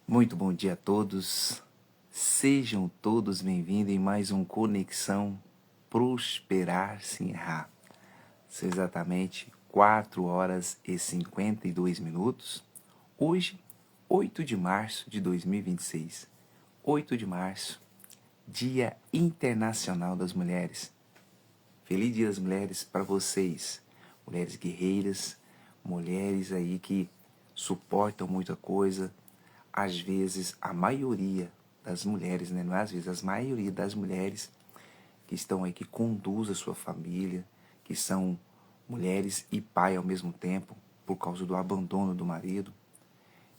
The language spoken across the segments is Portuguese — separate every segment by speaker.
Speaker 1: Muito bom dia a todos. Sejam todos bem-vindos em mais um Conexão Prosperar Sem Errar. São exatamente 4 horas e 52 minutos. Hoje, 8 de março de 2026. 8 de março, Dia Internacional das Mulheres. Feliz Dia das Mulheres para vocês, mulheres guerreiras, mulheres aí que suportam muita coisa. Às vezes, a maioria das mulheres, né? Não é às vezes, a maioria das mulheres que estão aí, que conduzem a sua família, que são mulheres e pai ao mesmo tempo, por causa do abandono do marido.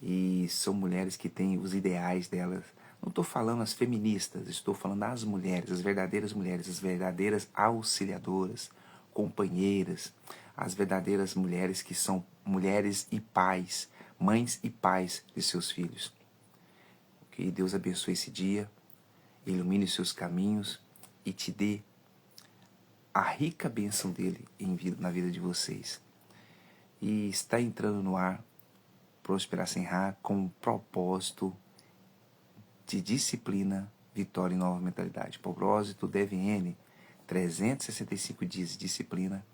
Speaker 1: E são mulheres que têm os ideais delas. Não estou falando as feministas, estou falando as mulheres, as verdadeiras auxiliadoras, companheiras, as verdadeiras mulheres que são mulheres e pais, mães e pais de seus filhos. Que Deus abençoe esse dia, ilumine os seus caminhos e te dê a rica bênção dele na vida de vocês. E está entrando no ar Prosperar Sem Errar com o propósito de disciplina, vitória e nova mentalidade. Propósito DVN, 365 dias de disciplina,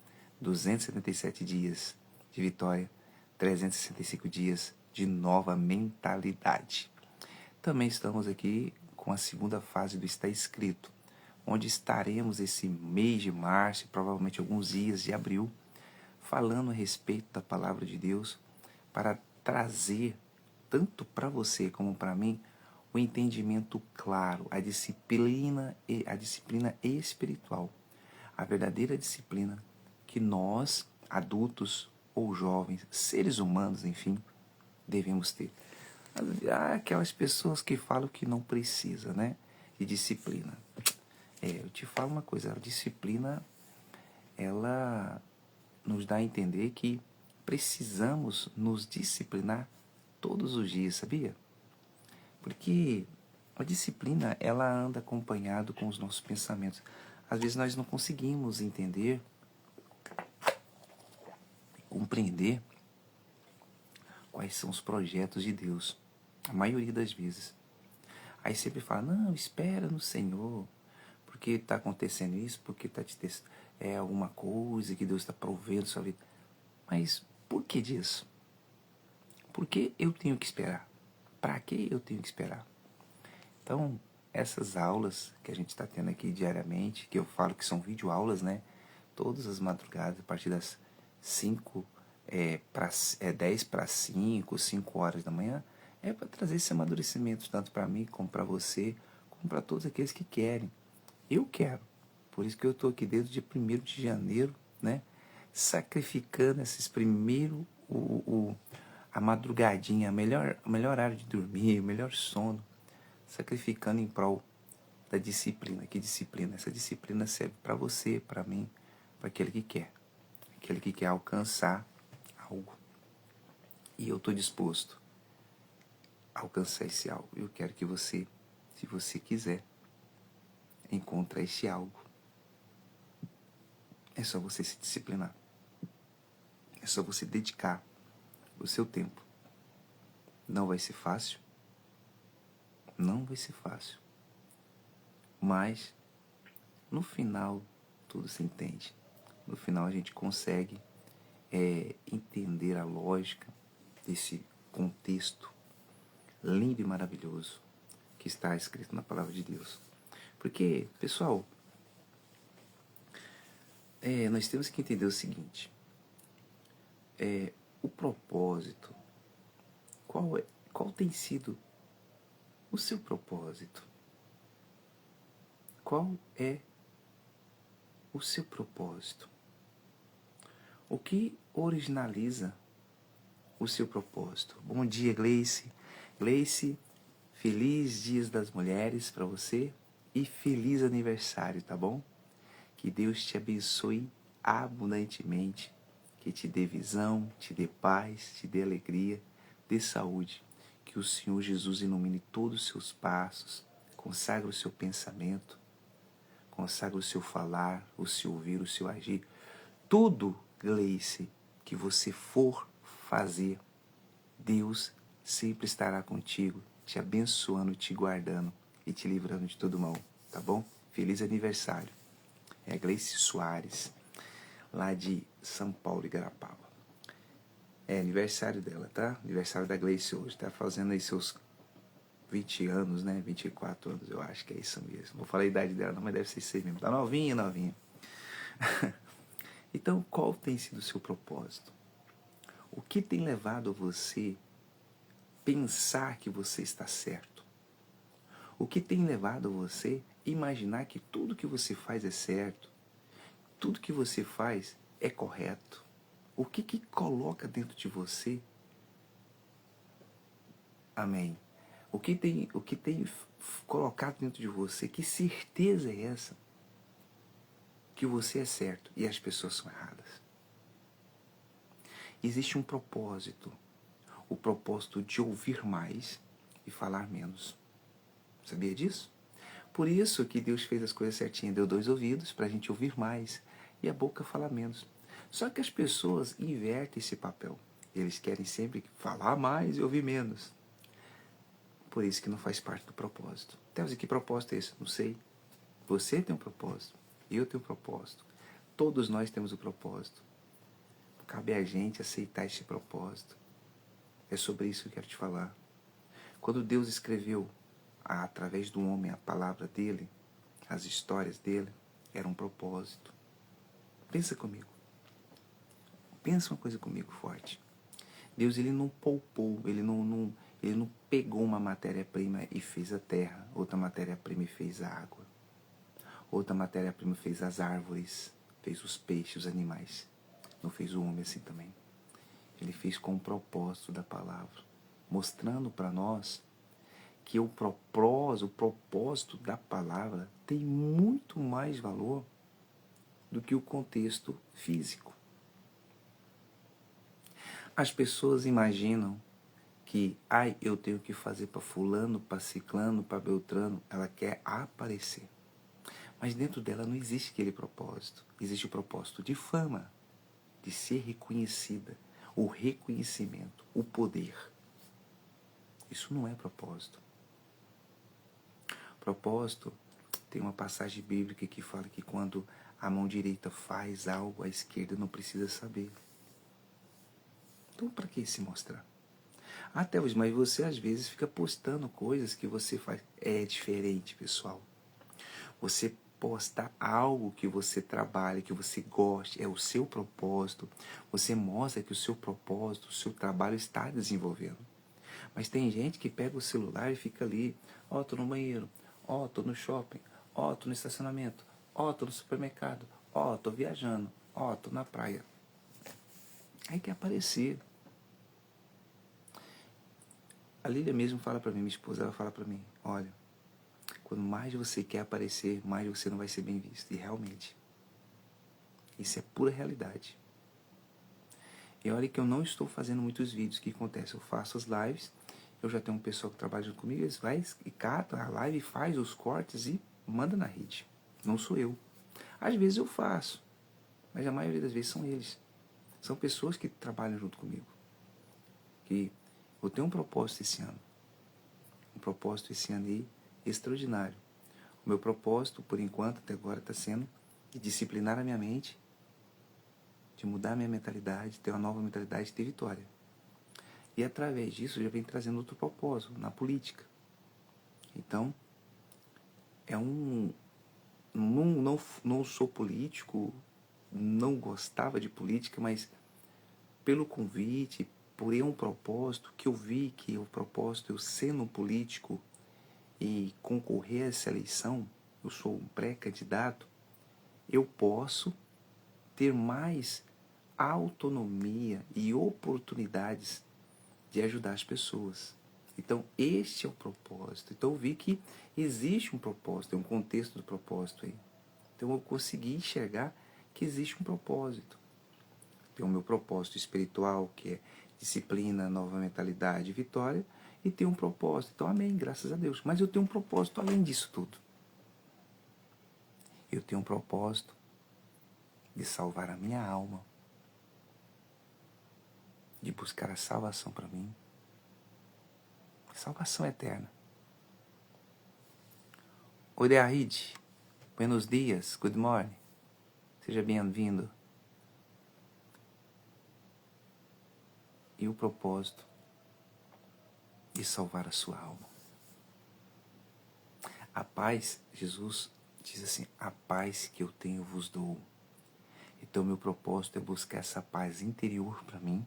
Speaker 1: 277 dias de vitória, 365 dias de nova mentalidade. Também estamos aqui com a segunda fase do Está Escrito, onde estaremos esse mês de março e provavelmente alguns dias de abril, falando a respeito da Palavra de Deus para trazer, tanto para você como para mim, o entendimento claro, a disciplina espiritual, a verdadeira disciplina que nós, adultos ou jovens, seres humanos, enfim, devemos ter. Há aquelas pessoas que falam que não precisa, né, de disciplina. Eu te falo uma coisa, a disciplina, ela nos dá a entender que precisamos nos disciplinar todos os dias, sabia? Porque a disciplina, ela anda acompanhado com os nossos pensamentos. Às vezes nós não conseguimos entender, compreender quais são os projetos de Deus. A maioria das vezes. Aí sempre fala, não, espera no Senhor, porque está acontecendo isso, porque é alguma coisa que Deus está provendo na sua vida. Mas por que disso? Por que eu tenho que esperar? Para que eu tenho que esperar? Então, essas aulas que a gente está tendo aqui diariamente, que eu falo que são videoaulas, né? Todas as madrugadas, a partir das 10 para 5 horas da manhã, é para trazer esse amadurecimento, tanto para mim, como para você, como para todos aqueles que querem. Eu quero. Por isso que eu estou aqui desde o dia 1º de janeiro, né? Sacrificando esses primeiros, a madrugadinha, a melhor hora de dormir, o melhor sono, sacrificando em prol da disciplina. Que disciplina? Essa disciplina serve para você, para mim, para aquele que quer alcançar algo. E eu estou disposto a alcançar esse algo. Eu quero que você, se você quiser, encontre esse algo. É só você se disciplinar. É só você dedicar o seu tempo. Não vai ser fácil. Não vai ser fácil. Mas, no final, tudo se entende. No final, a gente consegue entender a lógica desse contexto lindo e maravilhoso que está escrito na Palavra de Deus. Porque, pessoal, nós temos que entender o seguinte. O propósito, qual tem sido o seu propósito? Qual é o seu propósito? O que originaliza o seu propósito? Bom dia, Gleice. Gleice, feliz Dias das Mulheres para você e feliz aniversário, tá bom? Que Deus te abençoe abundantemente, que te dê visão, te dê paz, te dê alegria, dê saúde. Que o Senhor Jesus ilumine todos os seus passos, consagre o seu pensamento, consagre o seu falar, o seu ouvir, o seu agir. Tudo, Gleice, que você for fazer, Deus sempre estará contigo, te abençoando, te guardando e te livrando de todo mal, tá bom? Feliz aniversário. É a Gleice Soares, lá de São Paulo, Igarapava. É aniversário dela, tá? Aniversário da Gleice hoje, tá fazendo aí seus 20 anos, né? 24 anos, eu acho que é isso mesmo. Vou falar a idade dela, não, mas deve ser isso aí mesmo. Tá novinha, novinha. Então, qual tem sido o seu propósito? O que tem levado você a pensar que você está certo? O que tem levado você a imaginar que tudo que você faz é certo? Tudo que você faz é correto? O que coloca dentro de você? Amém. O que tem colocado dentro de você? Que certeza é essa? Que você é certo e as pessoas são erradas. Existe um propósito. O propósito de ouvir mais e falar menos. Sabia disso? Por isso que Deus fez as coisas certinhas. Deu 2 ouvidos para a gente ouvir mais e a boca falar menos. Só que as pessoas invertem esse papel. Eles querem sempre falar mais e ouvir menos. Por isso que não faz parte do propósito. Temos que propósito é esse? Não sei. Você tem um propósito. Eu tenho um propósito. Todos nós temos um propósito. Cabe a gente aceitar esse propósito. É sobre isso que eu quero te falar. Quando Deus escreveu, através do homem, a palavra dele, as histórias dele, era um propósito. Pensa comigo. Pensa uma coisa comigo forte. Deus, ele não poupou, ele não pegou uma matéria-prima e fez a terra, outra matéria-prima e fez a água, outra matéria-prima fez as árvores, fez os peixes, os animais. Não fez o homem assim também. Ele fez com o propósito da palavra, mostrando para nós que o propósito da palavra tem muito mais valor do que o contexto físico. As pessoas imaginam que, eu tenho que fazer para fulano, para ciclano, para beltrano. Ela quer aparecer. Mas dentro dela não existe aquele propósito. Existe o propósito de fama, de ser reconhecida, o reconhecimento, o poder. Isso não é propósito. Propósito, tem uma passagem bíblica que fala que quando a mão direita faz algo, a esquerda não precisa saber. Então, para que se mostrar? Até hoje, mas você às vezes fica postando coisas que você faz. É diferente, pessoal. Você posta algo que você trabalha, que você goste, é o seu propósito. Você mostra que o seu propósito, o seu trabalho está desenvolvendo. Mas tem gente que pega o celular e fica ali, tô no banheiro, tô no shopping, tô no estacionamento, tô no supermercado, tô viajando, tô na praia. Aí quer aparecer. A Lília mesmo fala para mim, minha esposa, ela fala para mim, olha, quando mais você quer aparecer, mais você não vai ser bem visto. E realmente, isso é pura realidade. E olha que eu não estou fazendo muitos vídeos. O que acontece? Eu faço as lives, eu já tenho um pessoal que trabalha junto comigo, eles vai e cata a live, faz os cortes e manda na rede. Não sou eu. Às vezes eu faço, mas a maioria das vezes são eles. São pessoas que trabalham junto comigo. Que eu tenho um propósito esse ano. Um propósito esse ano aí extraordinário. O meu propósito, por enquanto, até agora, está sendo de disciplinar a minha mente, de mudar a minha mentalidade, ter uma nova mentalidade, ter vitória. E através disso eu já venho trazendo outro propósito, na política. Então, não sou político, não gostava de política, mas pelo convite, por um propósito, que eu vi que o propósito, eu sendo político e concorrer a essa eleição, eu sou um pré-candidato, eu posso ter mais autonomia e oportunidades de ajudar as pessoas. Então, este é o propósito. Então, eu vi que existe um propósito, tem um contexto do propósito aí. Então, eu consegui enxergar que existe um propósito. Tem o meu propósito espiritual, que é disciplina, nova mentalidade, vitória, e tem um propósito. Então, amém, graças a Deus. Mas eu tenho um propósito além disso tudo. Eu tenho um propósito de salvar a minha alma, de buscar a salvação para mim, salvação eterna. Oi, Deahid. Buenos dias. Good morning. Seja bem-vindo. E o propósito de salvar a sua alma. A paz, Jesus diz assim, a paz que eu tenho vos dou. Então, meu propósito é buscar essa paz interior para mim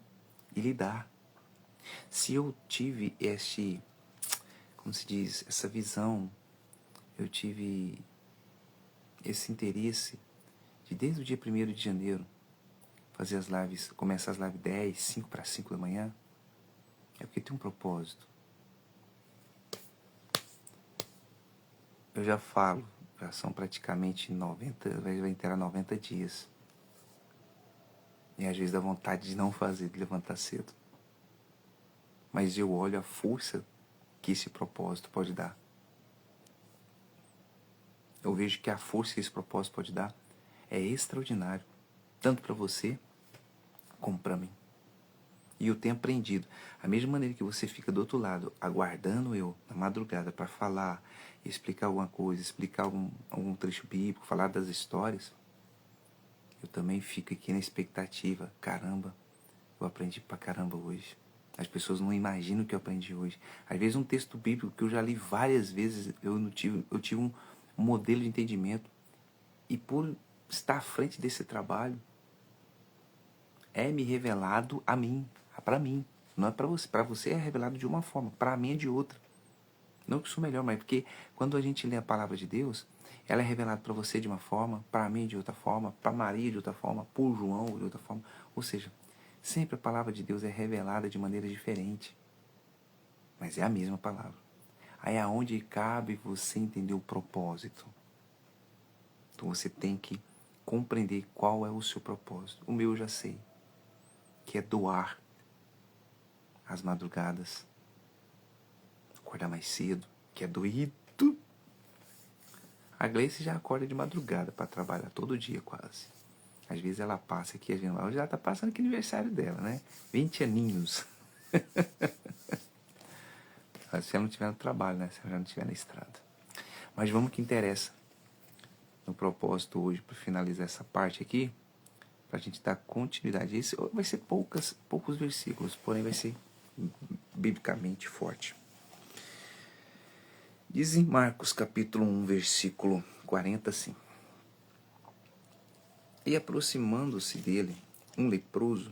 Speaker 1: e lhe dar. Se eu tive como se diz, essa visão, eu tive esse interesse de desde o dia 1º de janeiro fazer as lives, começar as lives 10, 5 para 5 da manhã, é porque tem um propósito. Eu já falo, já são praticamente 90, vai inteirar 90 dias. E às vezes dá vontade de não fazer, de levantar cedo. Mas eu olho a força que esse propósito pode dar. Eu vejo que a força que esse propósito pode dar é extraordinário. Tanto para você, como para mim. E eu tenho aprendido. A mesma maneira que você fica do outro lado, aguardando eu, na madrugada, para falar, explicar alguma coisa, explicar algum trecho bíblico, falar das histórias, eu também fico aqui na expectativa. Caramba, eu aprendi pra caramba hoje. As pessoas não imaginam o que eu aprendi hoje. Às vezes um texto bíblico que eu já li várias vezes, eu tive um modelo de entendimento. E por estar à frente desse trabalho, é me revelado a mim, para mim. Não é para você. Para você é revelado de uma forma, para mim é de outra. Não que eu sou melhor, mas porque quando a gente lê a palavra de Deus, ela é revelada para você de uma forma, para mim de outra forma, para Maria de outra forma, por João de outra forma. Ou seja, sempre a palavra de Deus é revelada de maneira diferente. Mas é a mesma palavra. Aí é onde cabe você entender o propósito. Então você tem que compreender qual é o seu propósito. O meu eu já sei, que é doar as madrugadas, acordar mais cedo, que é doído. A Gleice já acorda de madrugada para trabalhar todo dia quase. Às vezes ela passa aqui, hoje ela tá passando aqui aniversário dela, né? 20 aninhos. Se ela não estiver no trabalho, né? Se ela já não estiver na estrada. Mas vamos que interessa no propósito hoje, para finalizar essa parte aqui, para a gente dar continuidade. Esse vai ser poucos versículos, porém vai ser biblicamente forte. Diz em Marcos capítulo 1, versículo 40 assim. E aproximando-se dele, um leproso,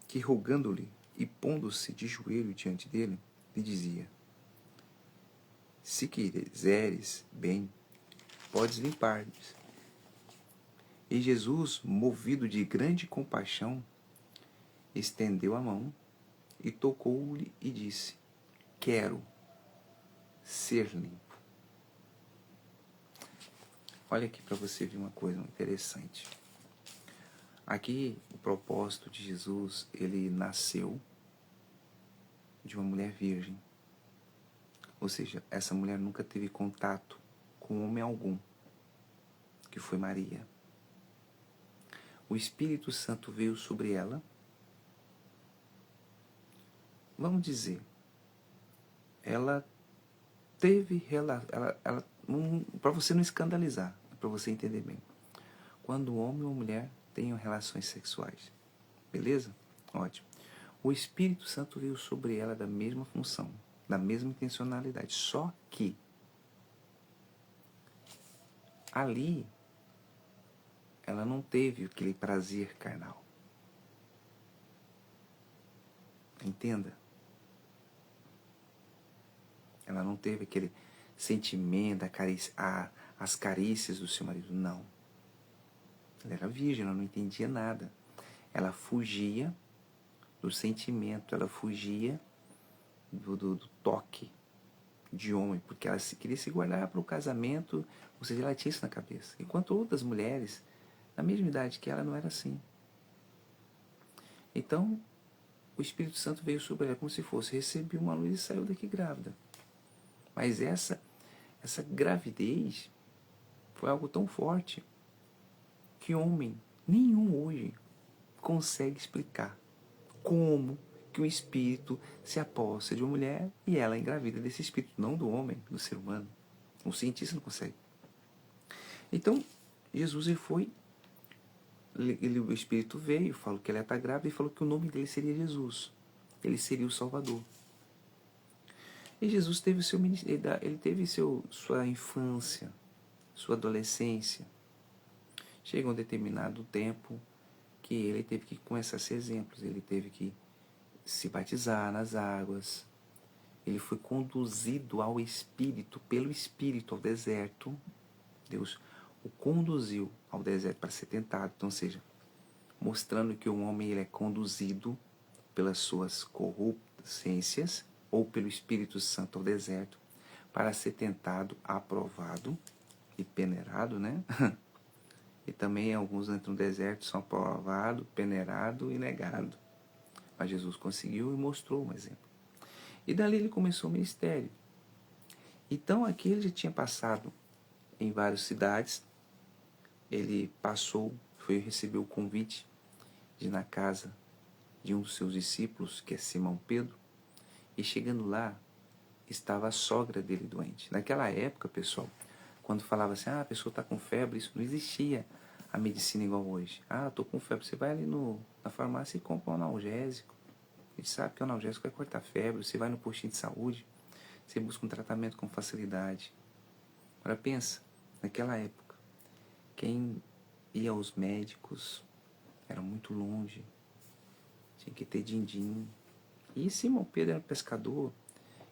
Speaker 1: que rogando-lhe e pondo-se de joelho diante dele, lhe dizia, se quiseres bem, podes limpar-lhes. E Jesus, movido de grande compaixão, estendeu a mão e tocou-lhe e disse, quero ser limpo. Olha aqui para você ver uma coisa interessante. Aqui, o propósito de Jesus, ele nasceu de uma mulher virgem. Ou seja, essa mulher nunca teve contato com homem algum, que foi Maria. O Espírito Santo veio sobre ela. Vamos dizer, ela teve para você não escandalizar, para você entender bem. Quando um homem ou mulher tenham relações sexuais, beleza? Ótimo. O Espírito Santo veio sobre ela da mesma função, da mesma intencionalidade, só que ali ela não teve aquele prazer carnal. Entenda? Ela não teve aquele sentimento, as carícias do seu marido. Não. Ela era virgem, ela não entendia nada. Ela fugia do sentimento, ela fugia do toque de homem, porque ela queria se guardar para o casamento, ou seja, ela tinha isso na cabeça. Enquanto outras mulheres, na mesma idade que ela, não era assim. Então, o Espírito Santo veio sobre ela como se fosse, recebeu uma luz e saiu daqui grávida. Mas essa gravidez foi algo tão forte que homem nenhum hoje consegue explicar como que um espírito se aposta de uma mulher e ela engravida desse espírito, não do homem, do ser humano. Um cientista não consegue. Então, Jesus o espírito veio, falou que ela ia estar grávida e falou que o nome dele seria Jesus. Ele seria o Salvador. E Jesus teve ele teve sua infância, sua adolescência. Chega um determinado tempo que ele teve que começar a ser exemplos. Ele teve que se batizar nas águas. Ele foi conduzido ao Espírito, pelo Espírito, ao deserto. Deus o conduziu ao deserto para ser tentado. Então, ou seja, mostrando que o homem ele é conduzido pelas suas corruptências ou pelo Espírito Santo ao deserto para ser tentado, aprovado e peneirado, né? E também alguns entram no deserto, são aprovados, peneirados e negados. Mas Jesus conseguiu e mostrou um exemplo. E dali ele começou o ministério. Então aqui ele já tinha passado em várias cidades. Ele recebeu o convite de ir na casa de um dos seus discípulos, que é Simão Pedro. E chegando lá, estava a sogra dele doente. Naquela época, pessoal, quando falava assim, a pessoa está com febre, isso não existia a medicina igual hoje. Estou com febre, você vai ali na farmácia e compra um analgésico. A gente sabe que o analgésico vai cortar febre. Você vai no postinho de saúde, você busca um tratamento com facilidade. Agora pensa, naquela época, quem ia aos médicos era muito longe, tinha que ter din-din. E Simão Pedro era pescador,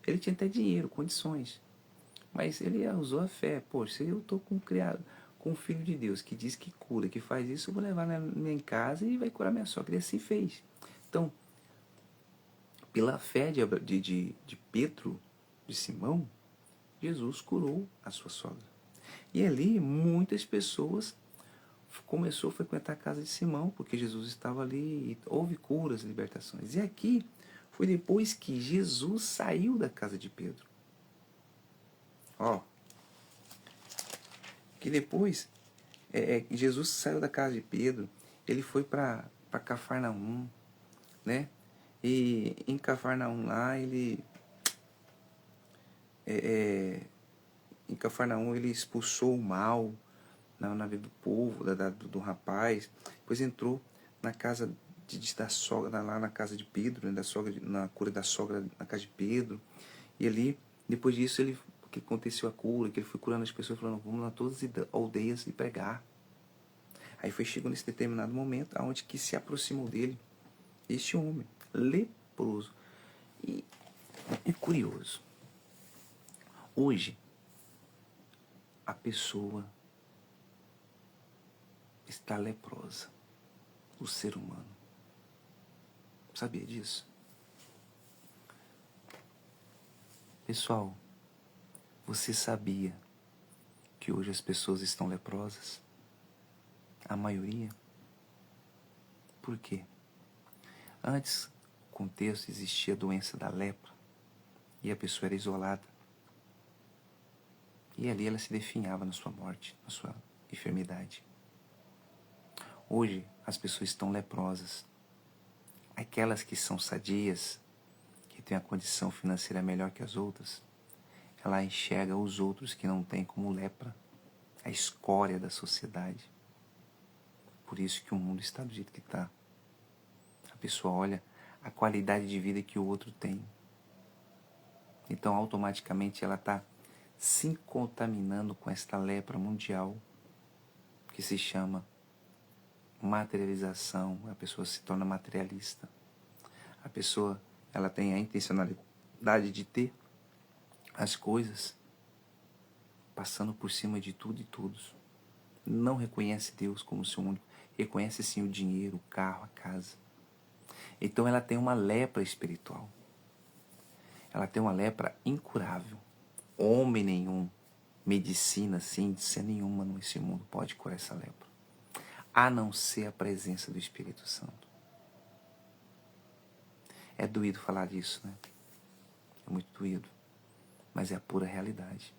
Speaker 1: ele tinha até dinheiro, condições, mas ele usou a fé. Poxa, se eu estou com um filho de Deus que diz que cura, que faz isso, eu vou levar na minha casa e vai curar minha sogra. E assim fez. Então, pela fé de Pedro, de Simão, Jesus curou a sua sogra. E ali muitas pessoas começou a frequentar a casa de Simão, porque Jesus estava ali e houve curas, libertações. E aqui foi depois que Jesus saiu da casa de Pedro. Que depois Jesus saiu da casa de Pedro, ele foi para Cafarnaum, né? E em Cafarnaum lá em Cafarnaum ele expulsou o mal na vida do povo, do rapaz. Depois entrou na casa da sogra, lá na casa de Pedro, né, na cura da sogra na casa de Pedro. E ali, depois disso, que aconteceu a cura, que ele foi curando as pessoas, falando, vamos lá todas as aldeias e pregar. Aí chegou nesse determinado momento, aonde que se aproximou dele este homem, leproso. E é curioso. Hoje, a pessoa está leprosa. O ser humano. Sabia disso? Pessoal, você sabia que hoje as pessoas estão leprosas? A maioria? Por quê? Antes, no contexto, existia a doença da lepra e a pessoa era isolada. E ali ela se definhava na sua morte, na sua enfermidade. Hoje, as pessoas estão leprosas. Aquelas que são sadias, que têm a condição financeira melhor que as outras, ela enxerga os outros que não têm como lepra, a escória da sociedade. Por isso que o mundo está do jeito que está. A pessoa olha a qualidade de vida que o outro tem. Então, automaticamente, ela está se contaminando com esta lepra mundial que se chama materialização. A pessoa se torna materialista. A pessoa, ela tem a intencionalidade de ter as coisas passando por cima de tudo e todos. Não reconhece Deus como seu único. Reconhece sim o dinheiro, o carro, a casa. Então ela tem uma lepra espiritual. Ela tem uma lepra incurável. Homem nenhum, medicina, ciência nenhuma nesse mundo pode curar essa lepra. A não ser a presença do Espírito Santo. É doído falar disso, né? É muito doído. Mas é a pura realidade.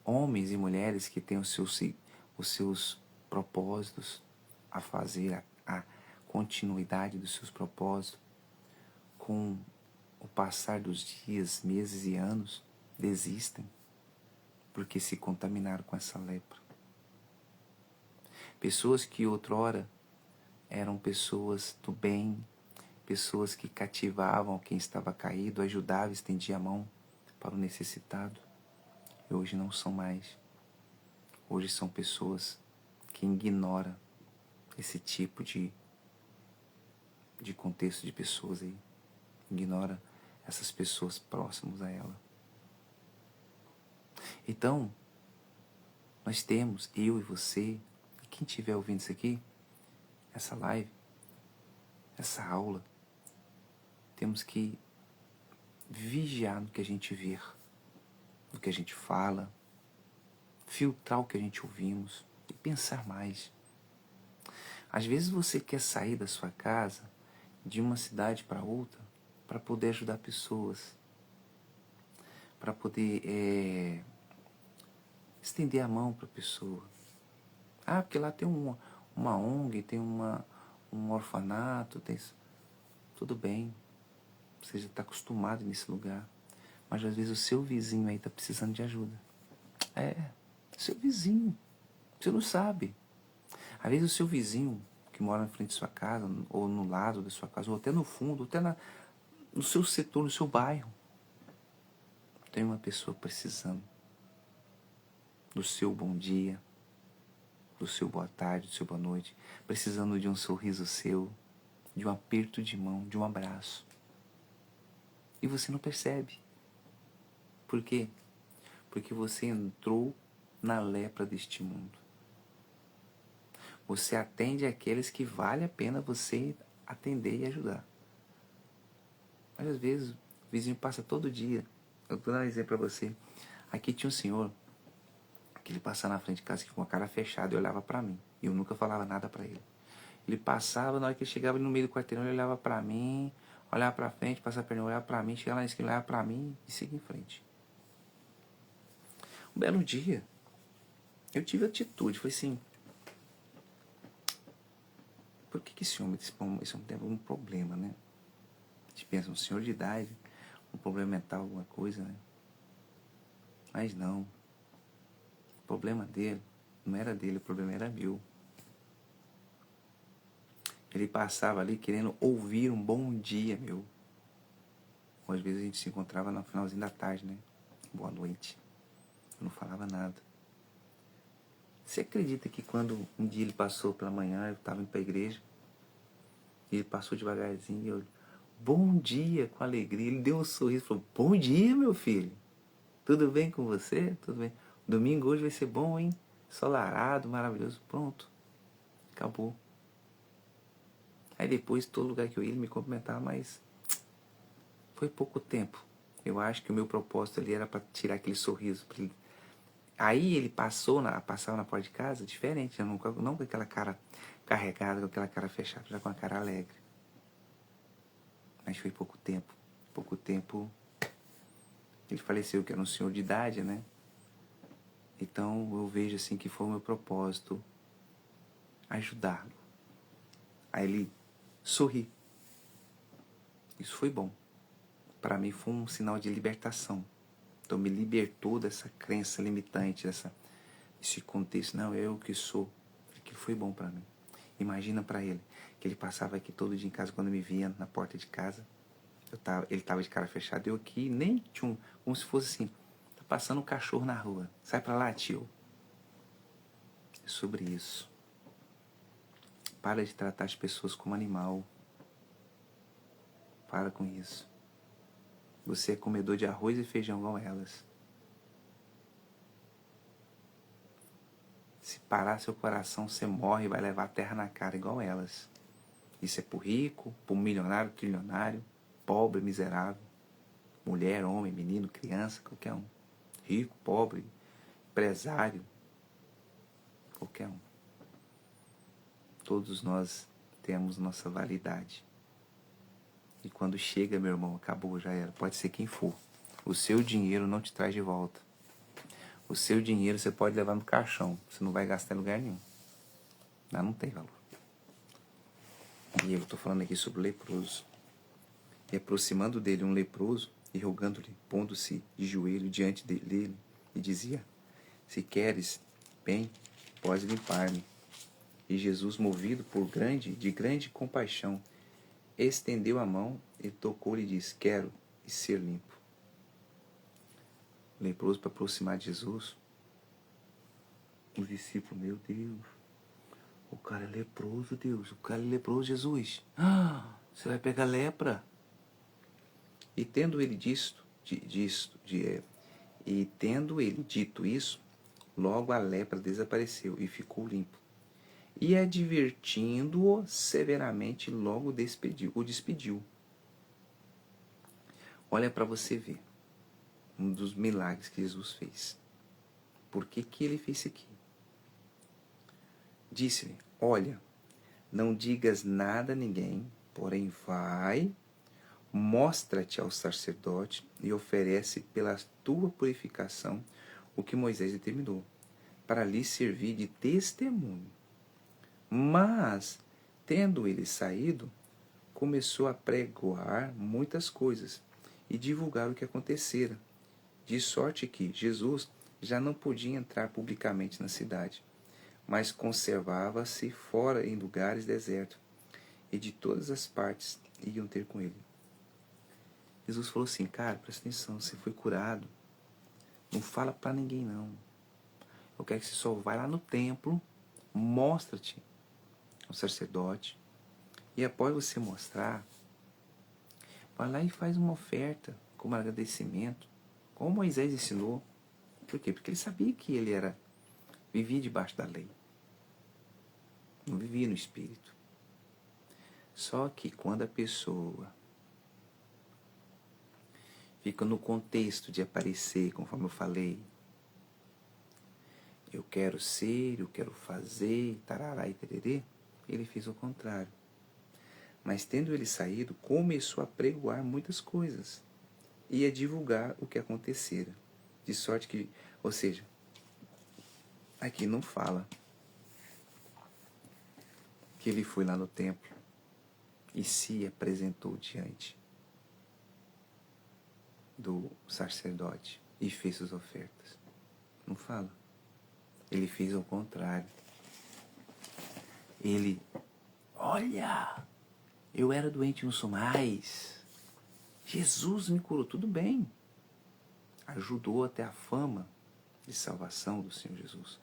Speaker 1: Homens e mulheres que têm os seus propósitos a fazer, a continuidade dos seus propósitos, com o passar dos dias, meses e anos, desistem porque se contaminaram com essa lepra. Pessoas que outrora eram pessoas do bem, pessoas que cativavam quem estava caído, ajudavam, estendiam a mão para o necessitado, e hoje não são mais. Hoje são pessoas que ignoram esse tipo de contexto de pessoas aí. Ignora essas pessoas próximas a ela. Então, nós temos, eu e você, e quem estiver ouvindo isso aqui, essa live, essa aula, temos que vigiar no que a gente vê, no que a gente fala, filtrar o que a gente ouvimos e pensar mais. Às vezes você quer sair da sua casa, de uma cidade para outra, para poder ajudar pessoas, para poder estender a mão para a pessoa. Ah, porque lá tem uma ONG, tem um orfanato, tem isso. Tudo bem, você já está acostumado nesse lugar. Mas às vezes o seu vizinho aí está precisando de ajuda. Seu vizinho, você não sabe. Às vezes o seu vizinho que mora na frente de sua casa, ou no lado da sua casa, ou até no fundo, ou até no seu setor, no seu bairro, tem uma pessoa precisando do seu bom dia, do seu boa tarde, do seu boa noite, precisando de um sorriso seu, de um aperto de mão, de um abraço. E você não percebe. Por quê? Porque você entrou na lepra deste mundo. Você atende aqueles que vale a pena você atender e ajudar. Mas às vezes o vizinho passa todo dia. Eu vou dar um exemplo para você. Aqui tinha um senhor que ele passava na frente de casa com a cara fechada e olhava para mim. E eu nunca falava nada para ele. Ele passava, na hora que ele chegava no meio do quarteirão, ele olhava para mim, olhava para frente, passava a perna, olhava para mim, chegava lá na esquina, olhava para mim e seguia em frente. Um belo dia, eu tive atitude, foi assim, por que esse homem tem algum problema, né? A gente pensa, um senhor de idade, um problema mental, alguma coisa, né? Mas não. O problema dele não era dele, o problema era meu. Ele passava ali querendo ouvir um bom dia meu. Ou às vezes a gente se encontrava no finalzinho da tarde, né? Boa noite. Eu não falava nada. Você acredita que quando um dia ele passou pela manhã, eu estava indo para a igreja, e ele passou devagarzinho, e eu, bom dia, com alegria. Ele deu um sorriso e falou, bom dia, meu filho. Tudo bem com você? Tudo bem. Domingo hoje vai ser bom, hein? Ensolarado, maravilhoso. Pronto. Acabou. Aí depois, todo lugar que eu ia, ele me cumprimentava, mas foi pouco tempo. Eu acho que o meu propósito ali era para tirar aquele sorriso. Ele... Aí ele passava na porta de casa diferente, não com aquela cara carregada, com aquela cara fechada, já com a cara alegre. Mas foi pouco tempo. Pouco tempo ele faleceu, que era um senhor de idade, né? Então eu vejo assim que foi o meu propósito ajudá-lo. Aí ele sorri. Isso foi bom. Para mim foi um sinal de libertação. Então me libertou dessa crença limitante, desse contexto. Não, eu que sou. Aquilo foi bom para mim. Imagina para ele, que ele passava aqui todo dia em casa, quando me via na porta de casa. Ele tava de cara fechada, eu aqui, nem tinha como se fosse assim, tá passando um cachorro na rua. Sai para lá, tio. É sobre isso. Para de tratar as pessoas como animal. Para com isso. Você é comedor de arroz e feijão igual elas. Se parar seu coração, você morre e vai levar a terra na cara igual elas. Isso é pro rico, pro milionário, trilionário, pobre, miserável, mulher, homem, menino, criança, qualquer um. Rico, pobre, empresário, qualquer um. Todos nós temos nossa validade. E quando chega, meu irmão, acabou, já era. Pode ser quem for. O seu dinheiro não te traz de volta. O seu dinheiro você pode levar no caixão. Você não vai gastar em lugar nenhum. Não tem valor. E eu estou falando aqui sobre leproso. E aproximando dele um leproso, e rogando-lhe, pondo-se de joelho diante dele, e dizia: Se queres, bem, podes limpar-me. E Jesus, movido de grande compaixão, estendeu a mão e tocou-lhe e disse: Quero e ser limpo. O leproso, para aproximar de Jesus, os discípulos, meu Deus, o cara é leproso, Deus, o cara é leproso, Jesus. Você vai pegar lepra. E tendo ele dito isso, logo a lepra desapareceu e ficou limpo. E advertindo-o severamente, logo o despediu. Olha para você ver um dos milagres que Jesus fez. Por que ele fez isso aqui? Disse-lhe: Olha, não digas nada a ninguém, porém vai, mostra-te ao sacerdote e oferece pela tua purificação o que Moisés determinou, para lhe servir de testemunho. Mas, tendo ele saído, começou a pregoar muitas coisas e divulgar o que acontecera, de sorte que Jesus já não podia entrar publicamente na cidade, mas conservava-se fora em lugares desertos, e de todas as partes iam ter com ele. Jesus falou assim: cara, presta atenção, você foi curado, não fala para ninguém não. Eu quero que você só vá lá no templo, mostra-te ao sacerdote, e após você mostrar, vai lá e faz uma oferta como agradecimento, como Moisés ensinou. Por quê? Porque ele sabia que vivia debaixo da lei, não vivia no Espírito. Só que quando a pessoa fica no contexto de aparecer, conforme eu falei, eu quero ser, eu quero fazer, tarará e tererê, ele fez o contrário. Mas tendo ele saído, começou a pregoar muitas coisas e a divulgar o que acontecera. De sorte que, ou seja, aqui não fala que ele foi lá no templo e se apresentou diante do sacerdote e fez suas ofertas. Não fala. Ele fez o contrário. Ele, olha, eu era doente e não sou mais. Jesus me curou, tudo bem. Ajudou até a fama de salvação do Senhor Jesus.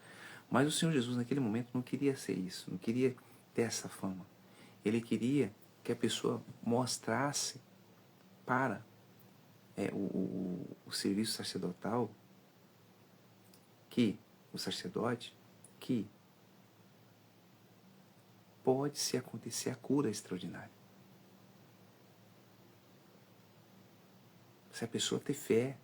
Speaker 1: Mas o Senhor Jesus naquele momento não queria ser isso, não queria ter essa fama. Ele queria que a pessoa mostrasse para o serviço sacerdotal que o sacerdote que pode se acontecer a cura extraordinária. Se a pessoa ter fé,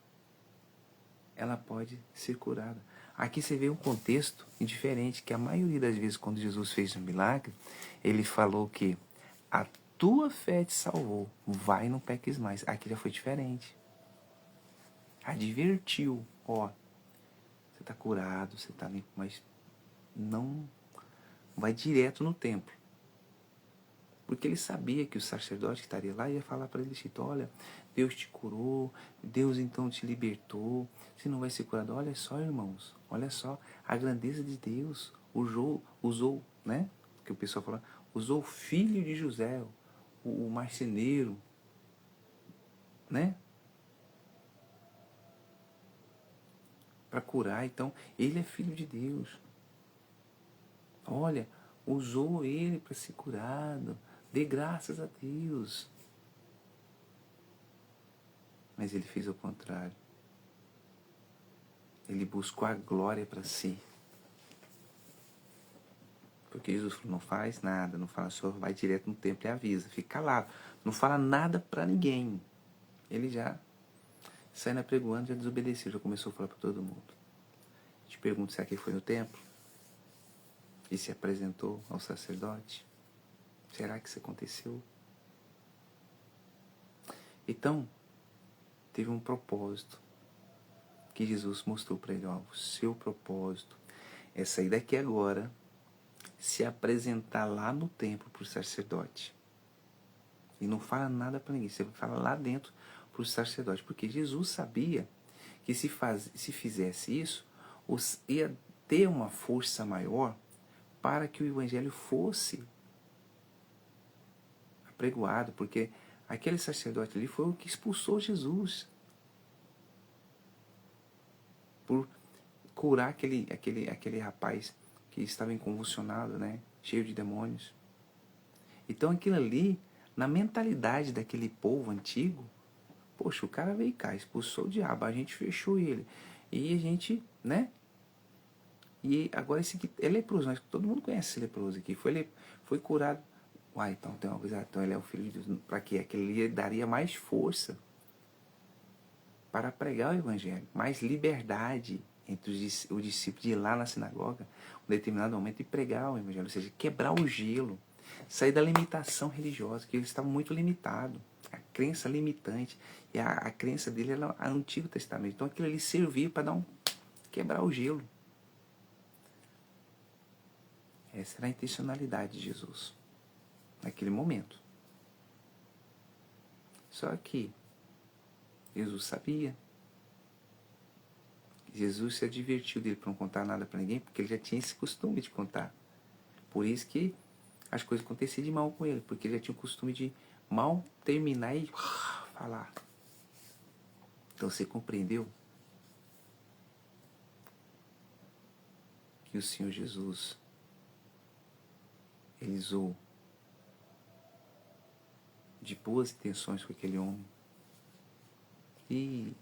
Speaker 1: ela pode ser curada. Aqui você vê um contexto diferente, que a maioria das vezes quando Jesus fez um milagre, ele falou que a tua fé te salvou, vai e não peques mais. Aqui já foi diferente. Advertiu, ó, você está curado, você está limpo, mas não vai direto no templo. Porque ele sabia que o sacerdote que estaria lá ia falar para ele, olha, Deus te curou, Deus então te libertou, você não vai ser curado. Olha só, irmãos, olha só, a grandeza de Deus usou, né? Que o pessoal fala, usou o filho de José, o marceneiro, né? Para curar. Então, ele é filho de Deus. Olha, usou ele para ser curado. Dê graças a Deus. Mas ele fez o contrário. Ele buscou a glória para si. Porque Jesus falou, não faz nada, não fala só, vai direto no templo e avisa, fica calado. Não fala nada para ninguém. Ele já saindo apregoando, já desobedeceu, já começou a falar para todo mundo. Te pergunto, será que ele foi no templo? E se apresentou ao sacerdote? Será que isso aconteceu? Então, teve um propósito que Jesus mostrou para ele, ó, o seu propósito é sair daqui agora, se apresentar lá no templo para o sacerdote E não fala nada para ninguém. Você fala lá dentro para os sacerdotes. Porque Jesus sabia que se fizesse isso, ia ter uma força maior para que o evangelho fosse apregoado. Porque aquele sacerdote ali foi o que expulsou Jesus. Por curar aquele rapaz que estava convulsionado, né? Cheio de demônios. Então aquilo ali, na mentalidade daquele povo antigo, poxa, o cara veio cá, expulsou o diabo, a gente fechou ele. E a gente, né? E agora esse aqui é leproso, mas todo mundo conhece esse leproso aqui. Foi curado. Uai, então tem uma coisa, então ele é o filho de Deus. Para quê? Aquele ali daria mais força para pregar o evangelho, mais liberdade entre o discípulo de ir lá na sinagoga, em determinado momento, e pregar o evangelho, ou seja, quebrar o gelo, sair da limitação religiosa, que eles estavam muito limitados, a crença limitante, e a crença dele era o Antigo Testamento. Então aquilo ali servia para quebrar o gelo. Essa era a intencionalidade de Jesus, naquele momento. Só que Jesus sabia. Jesus se advertiu dele para não contar nada para ninguém, porque ele já tinha esse costume de contar. Por isso que as coisas aconteciam de mal com ele, porque ele já tinha o costume de mal terminar e falar. Então você compreendeu que o Senhor Jesus, ele usou de boas intenções com aquele homem. E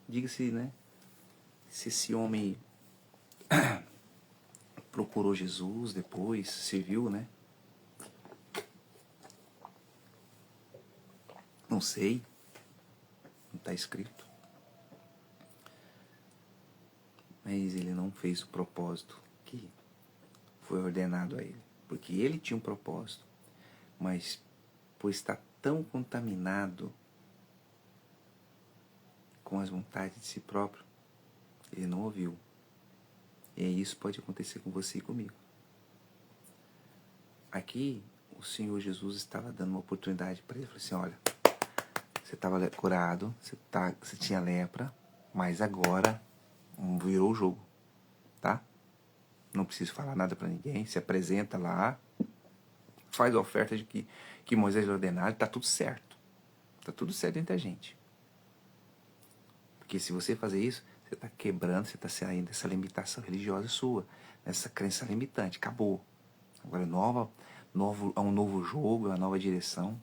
Speaker 1: diga-se, né? Se esse homem procurou Jesus depois, serviu, né? Não sei, não está escrito. Mas ele não fez o propósito que foi ordenado a ele. Porque ele tinha um propósito, mas por estar tão contaminado com as vontades de si próprio, ele não ouviu. E isso pode acontecer com você e comigo. Aqui, o Senhor Jesus estava dando uma oportunidade para ele. Ele falou assim, olha, você estava curado, você tinha lepra, mas agora virou o jogo, tá? Não preciso falar nada para ninguém, se apresenta lá, faz a oferta de que Moisés ordenaram, tá tudo certo. Tá tudo certo entre a gente. Porque se você fazer isso, você está quebrando, você está saindo dessa limitação religiosa sua, dessa crença limitante. Acabou. Agora é um novo jogo, é uma nova direção.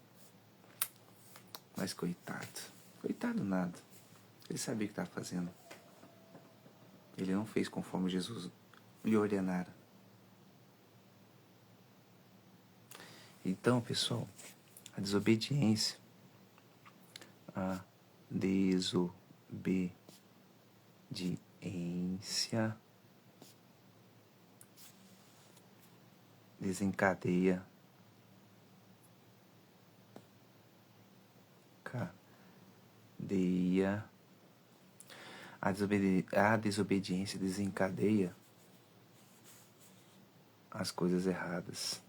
Speaker 1: Mas coitado. Coitado nada. Ele sabia o que estava fazendo. Ele não fez conforme Jesus lhe ordenara. Então, pessoal, a desobediência, desencadeia a desobediência desencadeia as coisas erradas.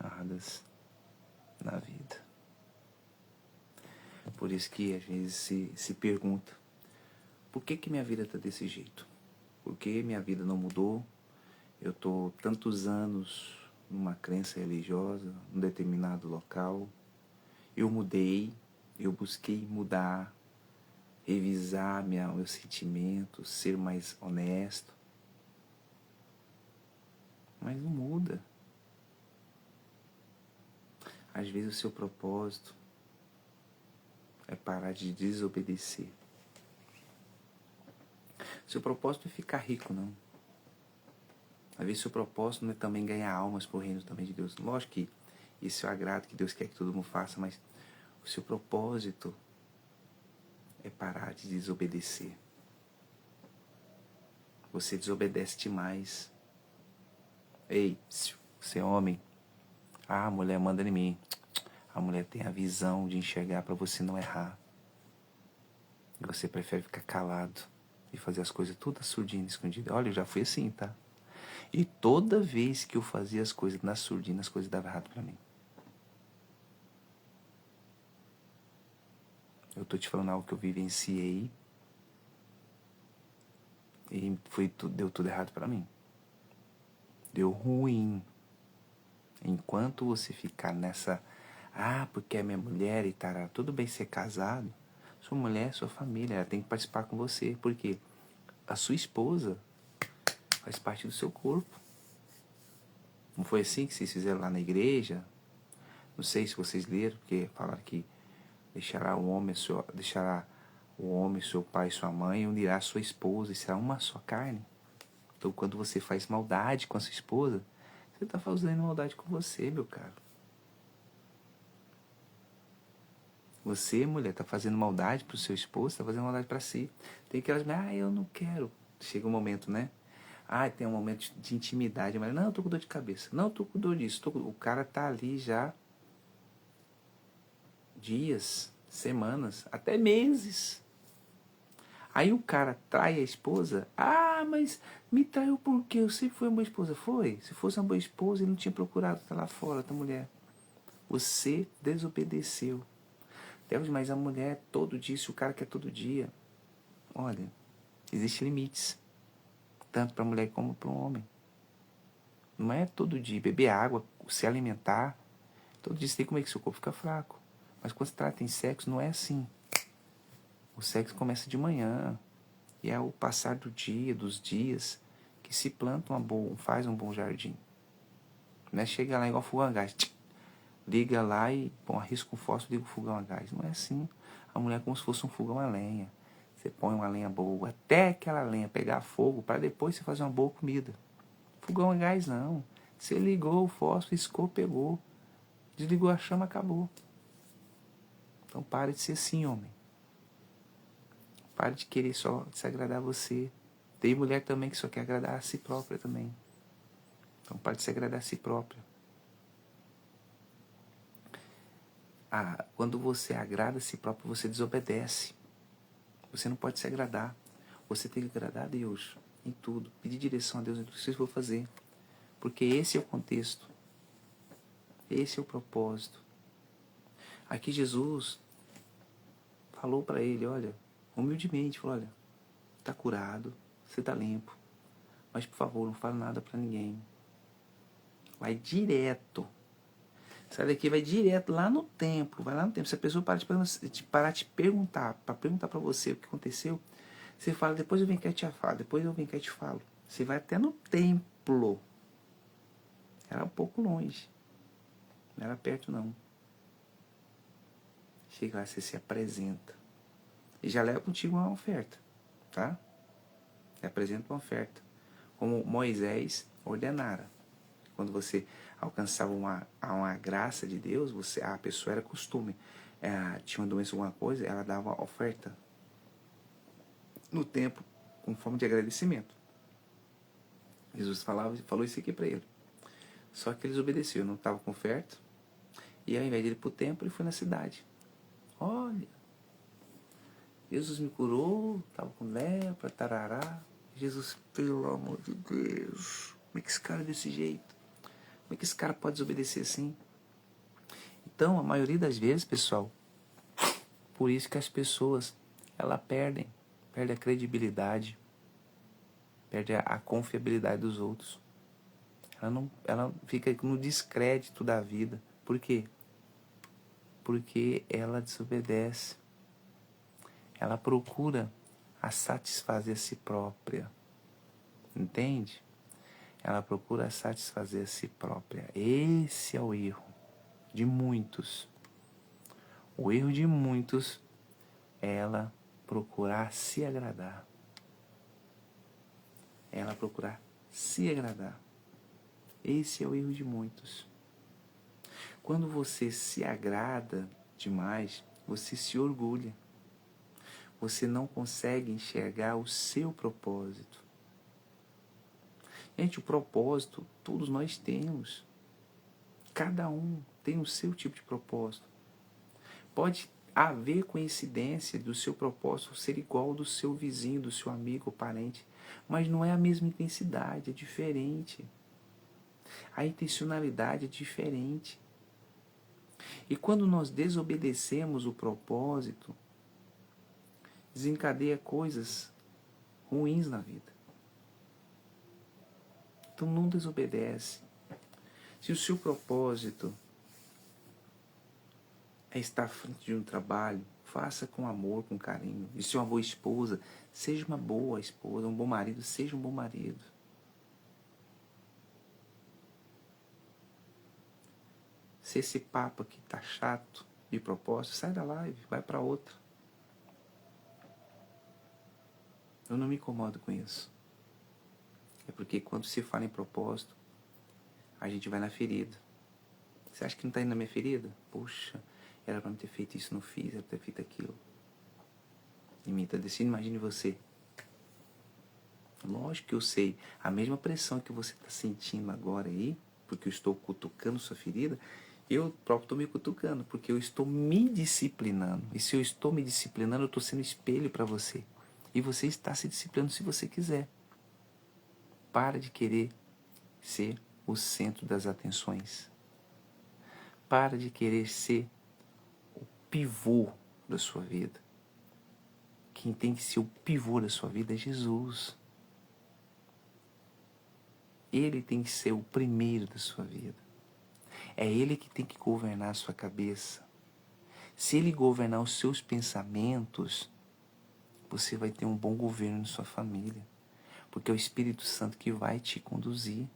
Speaker 1: Erradas na vida. Por isso que às vezes se pergunta, por que minha vida está desse jeito? Por que minha vida não mudou? Eu estou tantos anos numa crença religiosa, num determinado local. Eu mudei, eu busquei mudar, revisar meus sentimentos, ser mais honesto. Mas não muda. Às vezes o seu propósito é parar de desobedecer. Seu propósito não é ficar rico, não. Às vezes seu propósito não é também ganhar almas para o reino também de Deus. Lógico que isso é o agrado que Deus quer que todo mundo faça, mas o seu propósito é parar de desobedecer. Você desobedece demais. Ei, você é homem. A mulher manda em mim. A mulher tem a visão de enxergar para você não errar. E você prefere ficar calado de fazer as coisas tudo surdina, escondida. Olha, eu já fui assim, tá? E toda vez que eu fazia as coisas na surdina, as coisas davam errado pra mim. Eu tô te falando algo que eu vivenciei e deu tudo errado pra mim. Deu ruim. Enquanto você ficar nessa... Ah, porque é minha mulher e tal. Tudo bem ser casado. Sua mulher, sua família, ela tem que participar com você. Porque a sua esposa faz parte do seu corpo. Não foi assim que vocês fizeram lá na igreja? Não sei se vocês leram, porque falaram que deixará o homem, seu pai e sua mãe, e unirá sua esposa, e será uma só carne. Então, quando você faz maldade com a sua esposa, você está fazendo maldade com você, meu caro. Você, mulher, está fazendo maldade para o seu esposo, está fazendo maldade para si. Tem aquelas, eu não quero. Chega um momento, né? Tem um momento de intimidade. Mas, não, eu tô com dor de cabeça. Não, eu tô com dor disso. O cara tá ali já dias, semanas, até meses. Aí o cara trai a esposa. Mas me traiu por quê? Eu sempre fui uma boa esposa. Foi. Se fosse uma boa esposa, ele não tinha procurado estar lá fora, da mulher. Você desobedeceu. Deus, mas a mulher todo dia, se o cara quer todo dia. Olha, existem limites. Tanto para a mulher como para o homem. Não é todo dia. Beber água, se alimentar. Todo dia você tem que comer que seu corpo fica fraco. Mas quando se trata em sexo, não é assim. O sexo começa de manhã. E é o passar do dia, dos dias, que se planta faz um bom jardim. Não é chegar lá igual fogão a gás. Liga lá e arrisca um fósforo e liga o fogão a gás. Não é assim. A mulher é como se fosse um fogão a lenha. Você põe uma lenha boa, até aquela lenha pegar fogo, para depois você fazer uma boa comida. Fogão a gás não. Você ligou o fósforo, riscou, pegou. Desligou a chama, acabou. Então pare de ser assim, homem. Pare de querer só se agradar a você. Tem mulher também que só quer agradar a si própria também. Então pare de se agradar a si própria. Quando você agrada a si próprio, você desobedece. Você não pode se agradar. Você tem que agradar a Deus em tudo. Pedir direção a Deus em tudo que você for fazer. Porque esse é o contexto. Esse é o propósito. Aqui Jesus falou para ele, olha, humildemente, falou, olha, está curado, você está limpo. Mas, por favor, não fala nada para ninguém. Vai direto. Sai daqui, vai direto lá no templo. Vai lá no templo. Se a pessoa parar te perguntar, para perguntar para você o que aconteceu, você fala, depois eu venho cá e te falo. Depois eu venho cá e te falo. Você vai até no templo. Era um pouco longe. Não era perto, não. Chega lá, você se apresenta. E já leva contigo uma oferta. Tá? Você apresenta uma oferta. Como Moisés ordenara. Quando você alcançava uma graça de Deus, a pessoa era costume. Tinha uma doença, alguma coisa, ela dava oferta no templo, com forma de agradecimento. Jesus falou isso aqui para ele. Só que eles obedeceram, não estavam com oferta. E ao invés de ir para o templo, ele foi na cidade. Olha, Jesus me curou, estava com lepra, tarará. Jesus, pelo amor de Deus, como é que esse cara é desse jeito? Como é que esse cara pode desobedecer assim? Então, a maioria das vezes, pessoal, por isso que as pessoas, elas perdem a credibilidade, perde a confiabilidade dos outros. Ela fica no descrédito da vida. Por quê? Porque ela desobedece. Ela procura a satisfazer a si própria. Entende? Ela procura satisfazer a si própria. Esse é o erro de muitos. O erro de muitos é ela procurar se agradar. Ela procurar se agradar. Esse é o erro de muitos. Quando você se agrada demais, você se orgulha. Você não consegue enxergar o seu propósito. Gente, o propósito, todos nós temos. Cada um tem o seu tipo de propósito. Pode haver coincidência do seu propósito ser igual ao do seu vizinho, do seu amigo ou parente. Mas não é a mesma intensidade, é diferente. A intencionalidade é diferente. E quando nós desobedecemos o propósito, desencadeia coisas ruins na vida. Então não desobedece. Se o seu propósito é estar à frente de um trabalho, faça com amor, com carinho. E se é uma boa esposa, seja uma boa esposa, um bom marido, seja um bom marido. Se esse papo aqui tá chato de propósito, sai da live, vai para outra. Eu não me incomodo com isso. É porque quando se fala em propósito, a gente vai na ferida. Você acha que não está indo na minha ferida? Poxa, era para não ter feito isso, não fiz, era para ter feito aquilo. Em mim está decidindo, imagine você. Lógico que eu sei, a mesma pressão que você está sentindo agora aí, porque eu estou cutucando sua ferida, eu próprio estou me cutucando, porque eu estou me disciplinando. E se eu estou me disciplinando, eu estou sendo espelho para você. E você está se disciplinando se você quiser. Para de querer ser o centro das atenções. Para de querer ser o pivô da sua vida. Quem tem que ser o pivô da sua vida é Jesus. Ele tem que ser o primeiro da sua vida. É Ele que tem que governar a sua cabeça. Se Ele governar os seus pensamentos, você vai ter um bom governo na sua família. Porque é o Espírito Santo que vai te conduzir.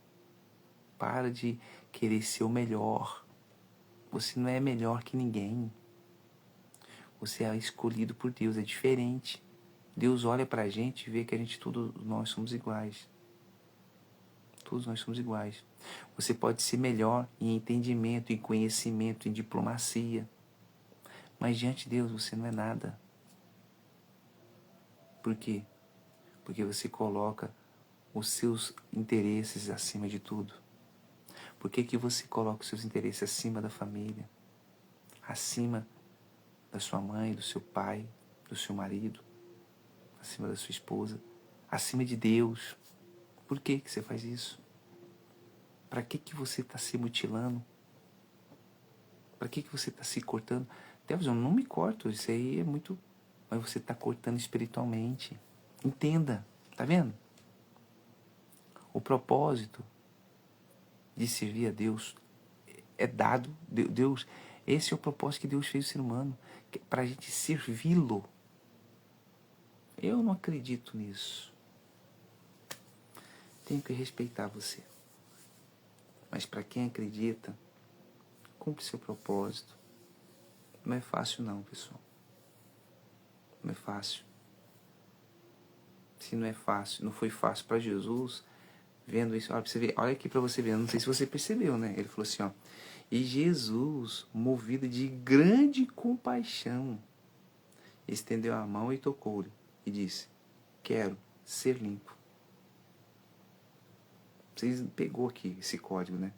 Speaker 1: Para de querer ser o melhor. Você não é melhor que ninguém. Você é escolhido por Deus, é diferente. Deus olha pra gente e vê que todos nós somos iguais. Todos nós somos iguais. Você pode ser melhor em entendimento, em conhecimento, em diplomacia. Mas diante de Deus você não é nada. Por quê? Porque você coloca os seus interesses acima de tudo. Por que que você coloca os seus interesses acima da família? Acima da sua mãe, do seu pai, do seu marido, acima da sua esposa, acima de Deus? Por que que você faz isso? Para que que você está se mutilando? Para que que você está se cortando? Deus, eu não me corto, isso aí é muito... Mas você está cortando espiritualmente. Entenda, tá vendo? O propósito de servir a Deus é dado. Deus, esse é o propósito que Deus fez o ser humano, para a gente servi-lo. Eu não acredito nisso. Tenho que respeitar você. Mas para quem acredita, cumpre seu propósito. Não é fácil não, pessoal. Não é fácil. Se não é fácil, não foi fácil para Jesus, vendo isso, olha, pra você ver, olha aqui para você ver, não sei se você percebeu, né? Ele falou assim, ó, e Jesus, movido de grande compaixão, estendeu a mão e tocou-lhe, e disse, quero ser limpo. Vocês pegou aqui esse código, né?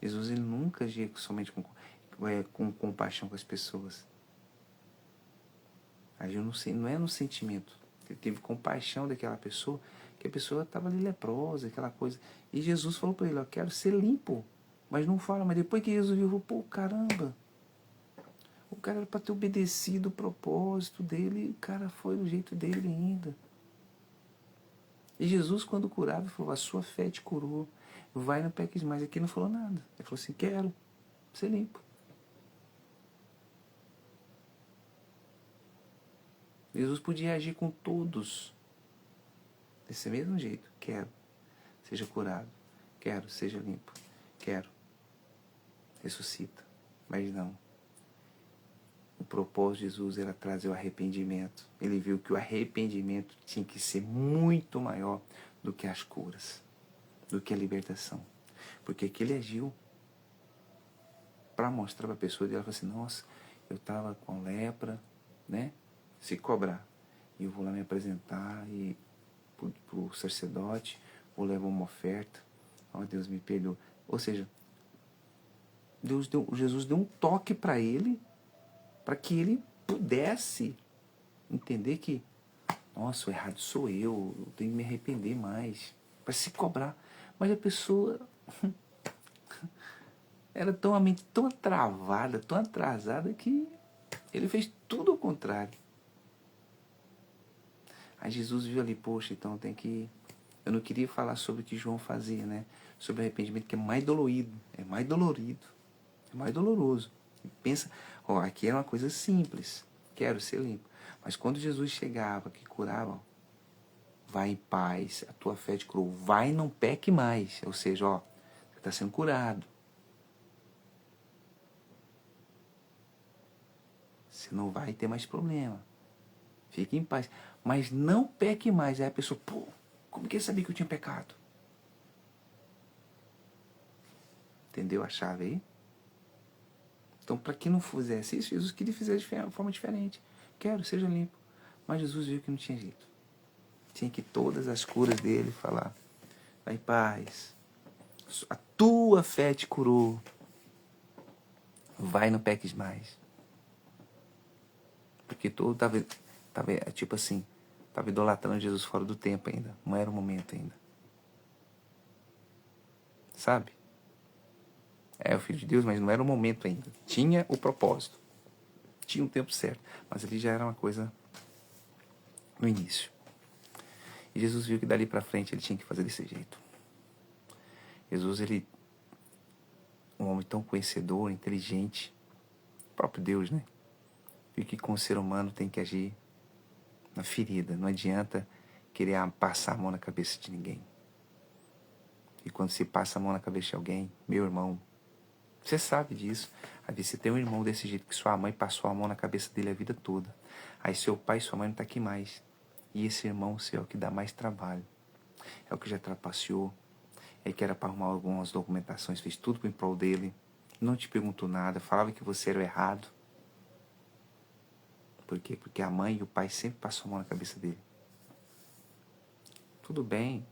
Speaker 1: Jesus, ele nunca agia somente com compaixão com as pessoas. Agiu não é no sentimento. Ele teve compaixão daquela pessoa, que a pessoa estava ali leprosa, aquela coisa. E Jesus falou para ele, ó, quero ser limpo. Mas não fala, mas depois que Jesus viu, pô, caramba, o cara era para ter obedecido o propósito dele, e o cara foi do jeito dele ainda. E Jesus, quando curava, falou, a sua fé te curou, vai, não peques mais. Aqui não falou nada. Ele falou assim, quero ser limpo. Jesus podia agir com todos desse mesmo jeito. Quero, seja curado. Quero, seja limpo. Quero, ressuscita. Mas não. O propósito de Jesus era trazer o arrependimento. Ele viu que o arrependimento tinha que ser muito maior do que as curas, do que a libertação. Porque aqui ele agiu para mostrar para a pessoa, e ela falou assim, nossa, eu estava com lepra, né? Se cobrar. E eu vou lá me apresentar e para o sacerdote, vou levar uma oferta. Ó, Deus me perdoa. Ou seja, Jesus deu um toque para ele para que ele pudesse entender que, nossa, o errado sou eu tenho que me arrepender mais, para se cobrar. Mas a pessoa era tão a mente tão travada, tão atrasada, que ele fez tudo ao contrário. Aí Jesus viu ali, poxa, então tem que... Eu não queria falar sobre o que João fazia, né? Sobre arrependimento, que é mais dolorido, é mais dolorido, é mais doloroso. Pensa, ó, aqui é uma coisa simples, quero ser limpo. Mas quando Jesus chegava, que curava, ó, vai em paz, a tua fé te curou, vai e não peque mais. Ou seja, ó, você está sendo curado. Você não vai ter mais problema. Fique em paz. Mas não peque mais. Aí a pessoa, pô, como que ele sabia que eu tinha pecado? Entendeu a chave aí? Então, para que não fizesse isso, Jesus queria que fizesse de forma diferente. Quero, seja limpo. Mas Jesus viu que não tinha jeito. Tinha que todas as curas dele falar, vai em paz. A tua fé te curou. Vai, não peques mais. Porque todo tava tipo assim, tava idolatrando Jesus fora do tempo ainda. Não era o momento ainda. Sabe? É o Filho de Deus, mas não era o momento ainda. Tinha o propósito. Tinha o tempo certo. Mas ali já era uma coisa no início. E Jesus viu que dali pra frente ele tinha que fazer desse jeito. Jesus, ele... Um homem tão conhecedor, inteligente. O próprio Deus, né? Viu que com o ser humano tem que agir na ferida. Não adianta querer passar a mão na cabeça de ninguém. E quando você passa a mão na cabeça de alguém, meu irmão, você sabe disso. Às vezes você tem um irmão desse jeito que sua mãe passou a mão na cabeça dele a vida toda. Aí seu pai e sua mãe não estão aqui mais. E esse irmão seu é o que dá mais trabalho. É o que já trapaceou. É que era para arrumar algumas documentações, fez tudo em prol dele. Não te perguntou nada, falava que você era o errado. Por quê? Porque a mãe e o pai sempre passou a mão na cabeça dele. Tudo bem.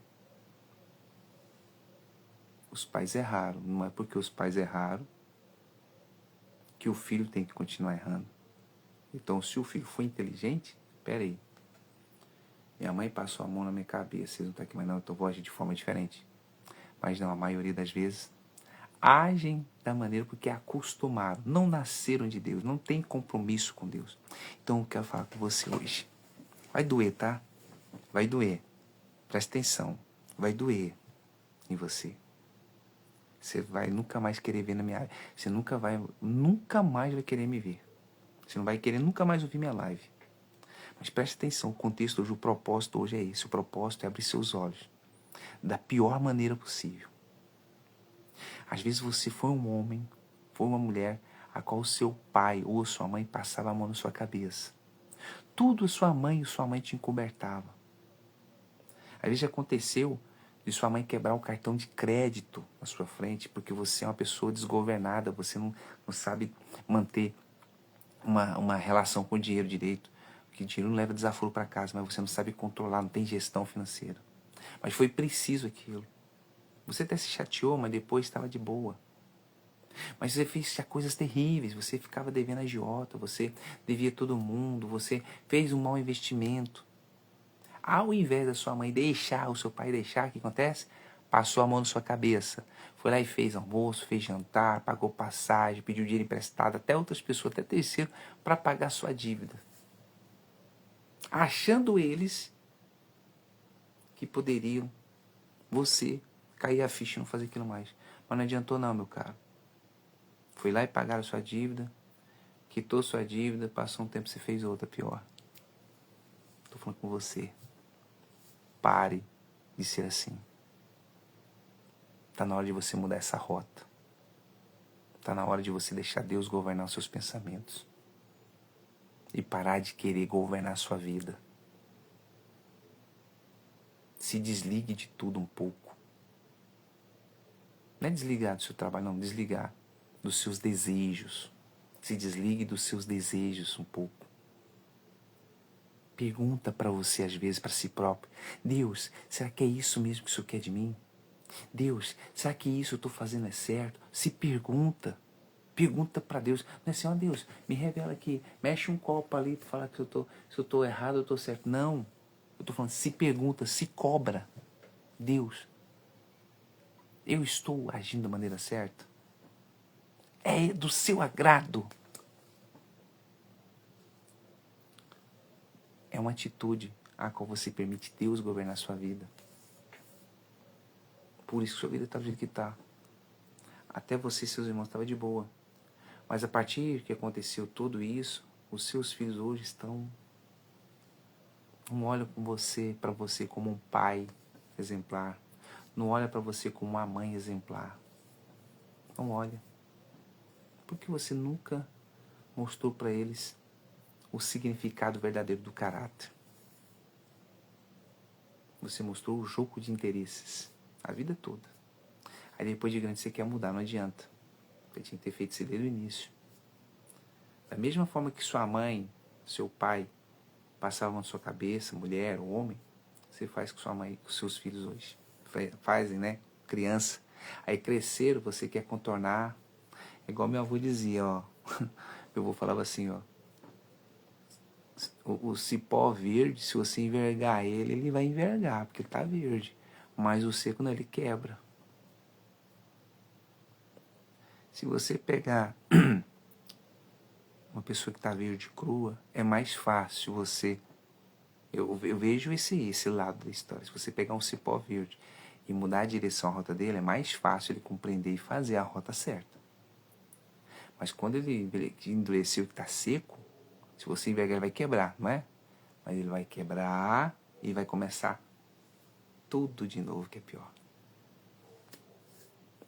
Speaker 1: Os pais erraram. Não é porque os pais erraram que o filho tem que continuar errando. Então, se o filho for inteligente, peraí. Minha mãe passou a mão na minha cabeça, vocês não estão aqui mais não, então vou agir de forma diferente. Mas não, a maioria das vezes, agem da maneira porque acostumaram, não nasceram de Deus, não tem compromisso com Deus. Então, eu quero falar com você hoje. Vai doer, tá? Vai doer. Presta atenção. Vai doer em você. Você vai nunca mais querer ver na minha live. Você nunca mais vai querer me ver. Você não vai querer nunca mais ouvir minha live. Mas preste atenção, o contexto hoje, o propósito hoje é esse. O propósito é abrir seus olhos da pior maneira possível. Às vezes você foi um homem, foi uma mulher a qual o seu pai ou sua mãe passava a mão na sua cabeça. Tudo sua mãe te encobertava. Às vezes aconteceu de sua mãe quebrar o cartão de crédito na sua frente porque você é uma pessoa desgovernada, você não sabe manter uma relação com o dinheiro direito. Porque dinheiro não leva desaforo para casa, mas você não sabe controlar, não tem gestão financeira. Mas foi preciso aquilo. Você até se chateou, mas depois estava de boa. Mas você fez coisas terríveis, você ficava devendo agiota, você devia todo mundo, você fez um mau investimento. Ao invés da sua mãe deixar, o seu pai deixar, o que acontece? Passou a mão na sua cabeça. Foi lá e fez almoço, fez jantar, pagou passagem, pediu dinheiro emprestado, até outras pessoas, até terceiro, para pagar sua dívida. Achando eles que poderiam, você, cair a ficha e não fazer aquilo mais. Mas não adiantou não, meu caro. Foi lá e pagaram sua dívida, quitou sua dívida, passou um tempo, você fez outra pior. Estou falando com você. Pare de ser assim. Está na hora de você mudar essa rota. Está na hora de você deixar Deus governar os seus pensamentos. E parar de querer governar a sua vida. Se desligue de tudo um pouco. Não é desligar do seu trabalho, não. Desligar dos seus desejos. Se desligue dos seus desejos um pouco. Pergunta para você, às vezes, para si próprio. Deus, será que é isso mesmo que o Senhor quer de mim? Deus, será que isso eu estou fazendo é certo? Se pergunta. Pergunta para Deus. Não é assim, ó Deus, me revela aqui. Mexe um copo ali para falar que se eu estou errado ou estou certo. Não. Eu estou falando, se pergunta, se cobra. Deus, eu estou agindo da maneira certa? É do seu agrado? É uma atitude a qual você permite Deus governar a sua vida. Por isso que sua vida está do jeito que está. Até você e seus irmãos estavam de boa. Mas a partir que aconteceu tudo isso, os seus filhos hoje não olham com você, para você como um pai exemplar. Não olha para você como uma mãe exemplar. Não olha. Porque você nunca mostrou para eles o significado verdadeiro do caráter. Você mostrou o jogo de interesses a vida toda. Aí depois de grande você quer mudar, não adianta. Você tinha que ter feito isso desde o início. Da mesma forma que sua mãe, seu pai, passavam na sua cabeça, mulher ou homem, você faz com sua mãe, com seus filhos hoje. Fazem, né? Criança. Aí cresceram, você quer contornar. É igual meu avô dizia, ó. Meu avô falava assim, ó. O cipó verde, se você envergar ele vai envergar, porque ele tá verde. Mas o seco não, ele quebra. Se você pegar uma pessoa que tá verde crua, é mais fácil você... Eu vejo esse lado da história. Se você pegar um cipó verde e mudar a direção, a rota dele, é mais fácil ele compreender e fazer a rota certa. Mas quando ele endureceu que tá seco, se você envergar, ele vai quebrar, não é? Mas ele vai quebrar e vai começar tudo de novo, que é pior.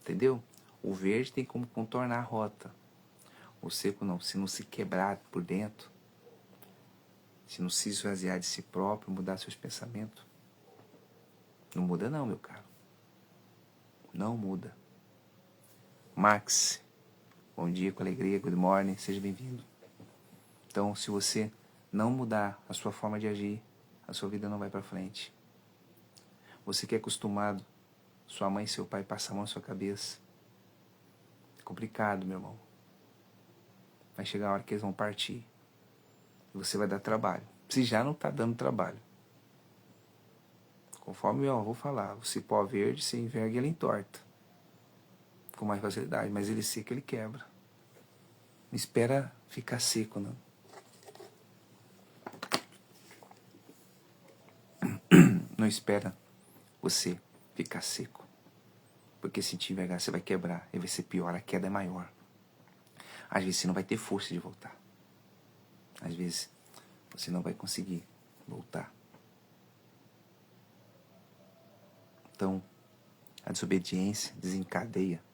Speaker 1: Entendeu? O verde tem como contornar a rota. O seco não. Se não se quebrar por dentro, se não se esvaziar de si próprio, mudar seus pensamentos, não muda não, meu caro. Não muda. Max, bom dia, com alegria, good morning, seja bem-vindo. Então, se você não mudar a sua forma de agir, a sua vida não vai para frente. Você que é acostumado, sua mãe e seu pai passam a mão na sua cabeça. É complicado, meu irmão. Vai chegar a hora que eles vão partir. E você vai dar trabalho. Se já não está dando trabalho. Conforme eu vou falar, o cipó verde, você enverga ele entorta. Com mais facilidade, mas ele seco, ele quebra. Não espera ficar seco, não. Não espera você ficar seco. Porque se te envergar, você vai quebrar. E vai ser pior, a queda é maior. Às vezes você não vai ter força de voltar. Às vezes você não vai conseguir voltar. Então, a desobediência desencadeia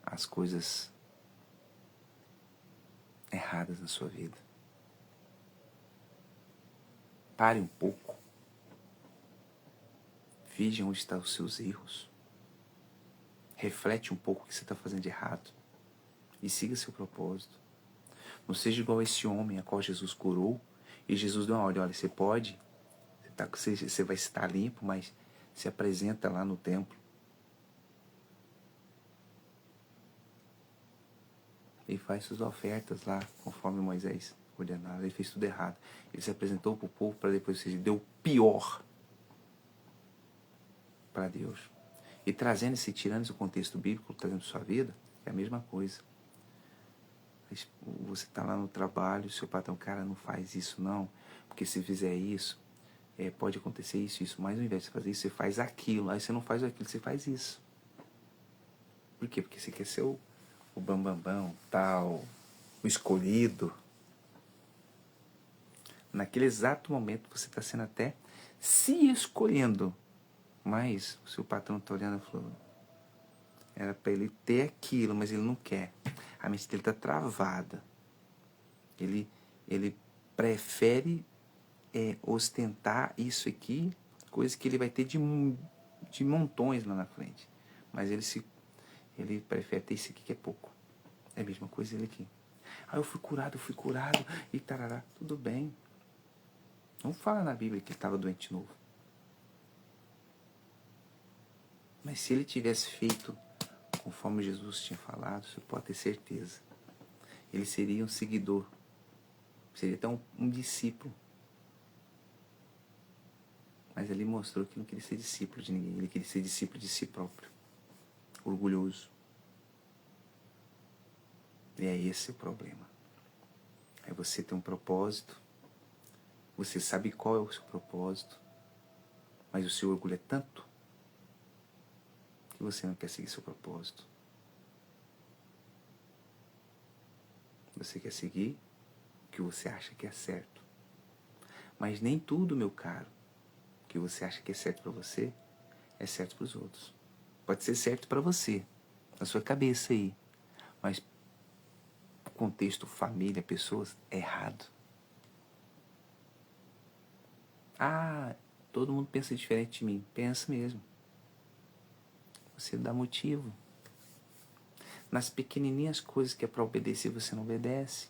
Speaker 1: as coisas erradas na sua vida. Pare um pouco. Veja onde estão os seus erros. Reflete um pouco o que você está fazendo de errado. E siga seu propósito. Não seja igual a esse homem a qual Jesus curou. E Jesus deu uma ordem, olha, você pode, você vai estar limpo, mas se apresenta lá no templo. E faz suas ofertas lá, conforme Moisés ordenava. Ele fez tudo errado. Ele se apresentou para o povo para depois, ou seja, deu o pior para Deus. E trazendo esse, tirando esse contexto bíblico, trazendo sua vida, é a mesma coisa. Você está lá no trabalho, seu patrão, cara, não faz isso não, porque se fizer isso, pode acontecer isso, mas ao invés de fazer isso, você faz aquilo. Aí você não faz aquilo, você faz isso. Por quê? Porque você quer ser o bambambão, tal, o escolhido. Naquele exato momento você está sendo até se escolhendo, mas o seu patrão está olhando e falou, era para ele ter aquilo, mas ele não quer. A mente dele está travada. Ele prefere ostentar isso aqui, coisa que ele vai ter de montões lá na frente. Mas ele prefere ter isso aqui que é pouco. É a mesma coisa ele aqui. Ah, eu fui curado, e tarará. Tudo bem. Não fala na Bíblia que ele estava doente de novo. Mas se ele tivesse feito conforme Jesus tinha falado, você pode ter certeza ele seria um seguidor, seria até um discípulo. Mas ele mostrou que não queria ser discípulo de ninguém, ele queria ser discípulo de si próprio, orgulhoso. E é esse o problema. É você ter um propósito, você sabe qual é o seu propósito, mas o seu orgulho é tanto que você não quer seguir seu propósito. Você quer seguir o que você acha que é certo. Mas nem tudo, meu caro, que você acha que é certo para você, é certo para os outros. Pode ser certo para você, na sua cabeça aí, mas o contexto, família, pessoas, é errado. Ah, todo mundo pensa diferente de mim. Pensa mesmo. Você dá motivo. Nas pequenininhas coisas que é para obedecer, você não obedece.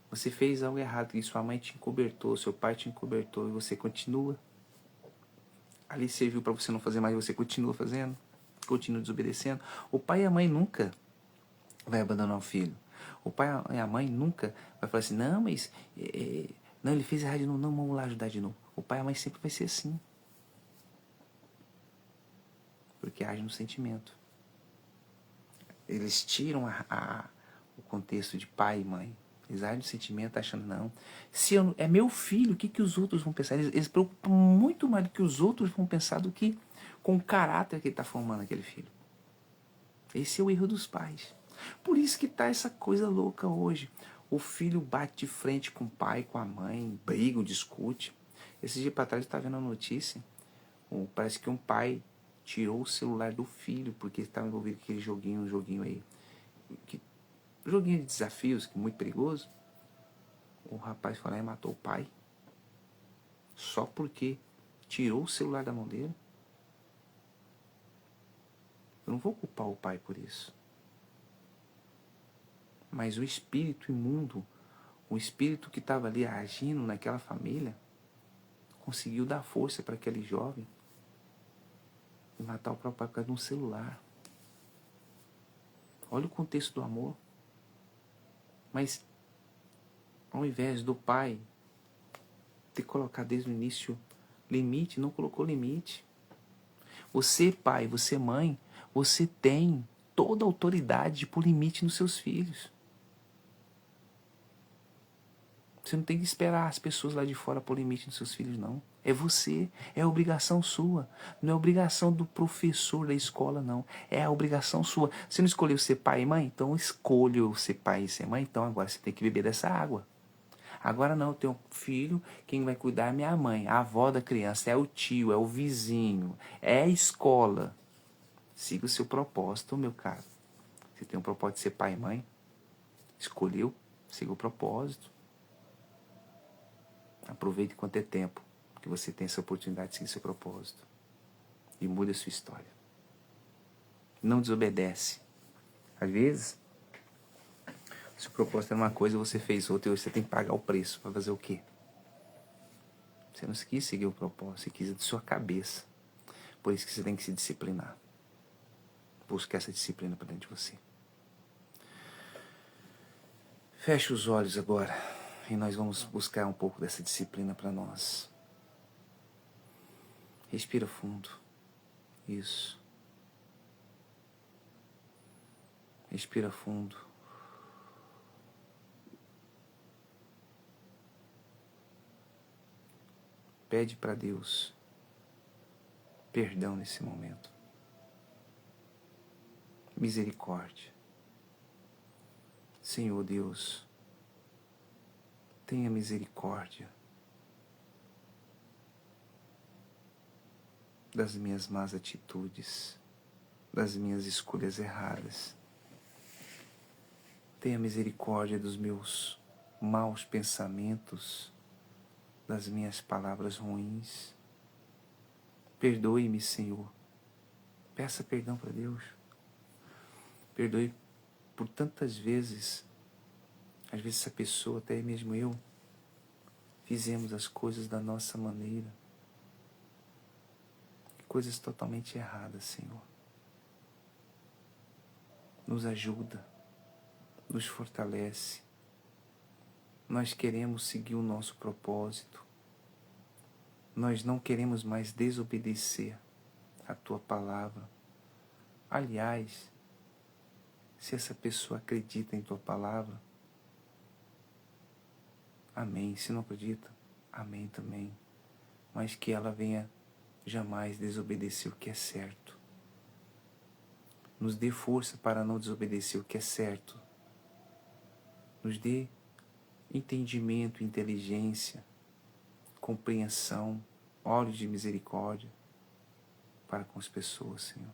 Speaker 1: Você fez algo errado e sua mãe te encobertou, seu pai te encobertou e você continua. Ali serviu para você não fazer mais e você continua fazendo. Continua desobedecendo. O pai e a mãe nunca vai abandonar o filho. O pai e a mãe nunca vai falar assim, não, mas... não, ele fez errado de novo, não, vamos lá ajudar de novo. O pai e a mãe sempre vai ser assim. Porque age no sentimento. Eles tiram o contexto de pai e mãe. Eles agem no sentimento achando, não. Se é meu filho, o que os outros vão pensar? Eles se preocupam muito mais do que os outros vão pensar do que com o caráter que ele está formando aquele filho. Esse é o erro dos pais. Por isso que está essa coisa louca hoje. O filho bate de frente com o pai, com a mãe, briga, discute. Esse dia para trás eu estava vendo a notícia. Parece que um pai tirou o celular do filho porque estava envolvido com aquele joguinho aí. Joguinho de desafios, que é muito perigoso. O rapaz foi lá e matou o pai. Só porque tirou o celular da mão dele. Eu não vou culpar o pai por isso. Mas o espírito imundo, o espírito que estava ali agindo naquela família, conseguiu dar força para aquele jovem e matar o próprio pai por causa de um celular. Olha o contexto do amor. Mas, ao invés do pai ter colocado desde o início limite, não colocou limite. Você, pai, você, mãe, você tem toda a autoridade de pôr limite nos seus filhos. Você não tem que esperar as pessoas lá de fora pôr limite nos seus filhos, não. É você, é obrigação sua. Não é obrigação do professor da escola, não. É a obrigação sua. Você não escolheu ser pai e mãe? Então escolha ser pai e ser mãe. Então agora você tem que beber dessa água. Agora não, eu tenho um filho, quem vai cuidar é minha mãe, a avó da criança, é o tio, é o vizinho, é a escola. Siga o seu propósito, meu caro. Você tem um propósito de ser pai e mãe? Escolheu? Siga o propósito. Aproveite enquanto é tempo que você tem essa oportunidade de seguir seu propósito. E mude a sua história. Não desobedece. Às vezes, se o propósito era uma coisa, você fez outra e hoje você tem que pagar o preço para fazer o quê? Você não quis seguir o propósito, você quis de sua cabeça. Por isso que você tem que se disciplinar. Busque essa disciplina para dentro de você. Feche os olhos agora e nós vamos buscar um pouco dessa disciplina para nós. Respira fundo. Isso. Respira fundo. Pede para Deus perdão nesse momento. Misericórdia. Senhor Deus, tenha misericórdia das minhas más atitudes, das minhas escolhas erradas. Tenha misericórdia dos meus maus pensamentos, das minhas palavras ruins. Perdoe-me, Senhor. Peça perdão para Deus. Perdoe por tantas vezes, às vezes essa pessoa, até mesmo eu, fizemos as coisas da nossa maneira. Coisas totalmente erradas, Senhor. Nos ajuda. nos fortalece. Nós queremos seguir o nosso propósito. Nós não queremos mais desobedecer a Tua palavra. Aliás, se essa pessoa acredita em Tua palavra, amém. Se não acredita, amém também. Mas que ela venha jamais desobedecer o que é certo. Nos dê força para não desobedecer o que é certo. Nos dê entendimento, inteligência, compreensão, olhos de misericórdia para com as pessoas, Senhor.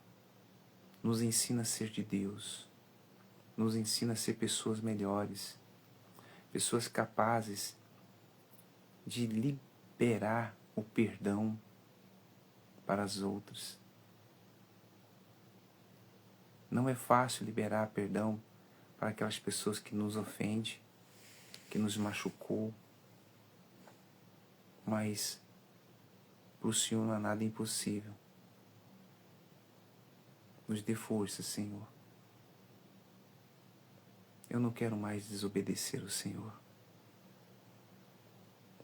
Speaker 1: Nos ensina a ser de Deus. Nos ensina a ser pessoas melhores, pessoas capazes de liberar o perdão para as outras. Não é fácil liberar perdão para aquelas pessoas que nos ofendem, que nos machucou, mas para o Senhor não há nada impossível. Nos dê força, Senhor. Eu não quero mais desobedecer o Senhor.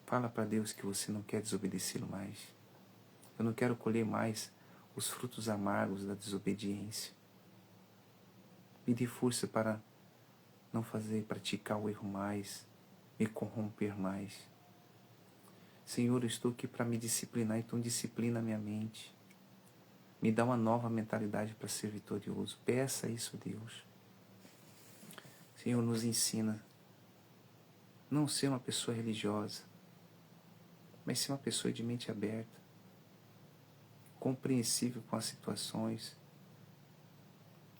Speaker 1: Fala para Deus que você não quer desobedecê-lo mais. Eu não quero colher mais os frutos amargos da desobediência. Me dê força para não praticar o erro mais, me corromper mais. Senhor, eu estou aqui para me disciplinar, então disciplina a minha mente. Me dá uma nova mentalidade para ser vitorioso. Peça isso a Deus. Senhor, nos ensina não ser uma pessoa religiosa, mas ser uma pessoa de mente aberta, compreensível com as situações,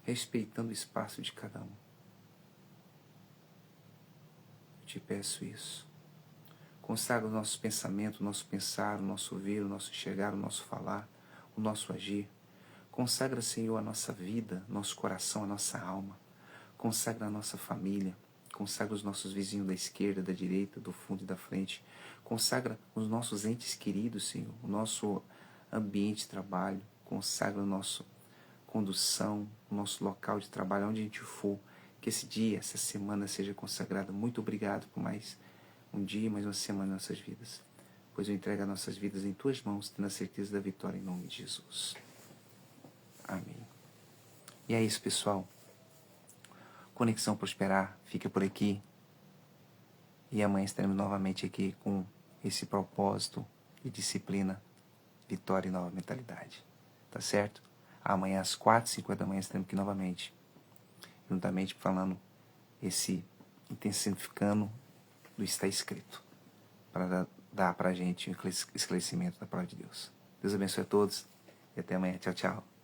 Speaker 1: respeitando o espaço de cada um. Eu te peço isso. Consagra os nossos pensamentos, o nosso pensar, o nosso ver, o nosso enxergar, o nosso falar, o nosso agir. Consagra, Senhor, a nossa vida, nosso coração, a nossa alma. Consagra a nossa família. Consagra os nossos vizinhos da esquerda, da direita, do fundo e da frente. Consagra os nossos entes queridos, Senhor, o nosso ambiente de trabalho. Consagra a nossa condução, o nosso local de trabalho, onde a gente for. Que esse dia, essa semana seja consagrada. Muito obrigado por mais um dia, mais uma semana em nossas vidas. Pois eu entrego as nossas vidas em Tuas mãos, tendo a certeza da vitória em nome de Jesus. Amém. E é isso, pessoal. Conexão Prosperar fica por aqui. E amanhã estaremos novamente aqui com esse propósito de disciplina, vitória e nova mentalidade. Tá certo? Amanhã às 4h50 da manhã estaremos aqui novamente. Juntamente falando intensificando do está escrito. Para dar para a gente um esclarecimento da palavra de Deus. Deus abençoe a todos e até amanhã. Tchau, tchau.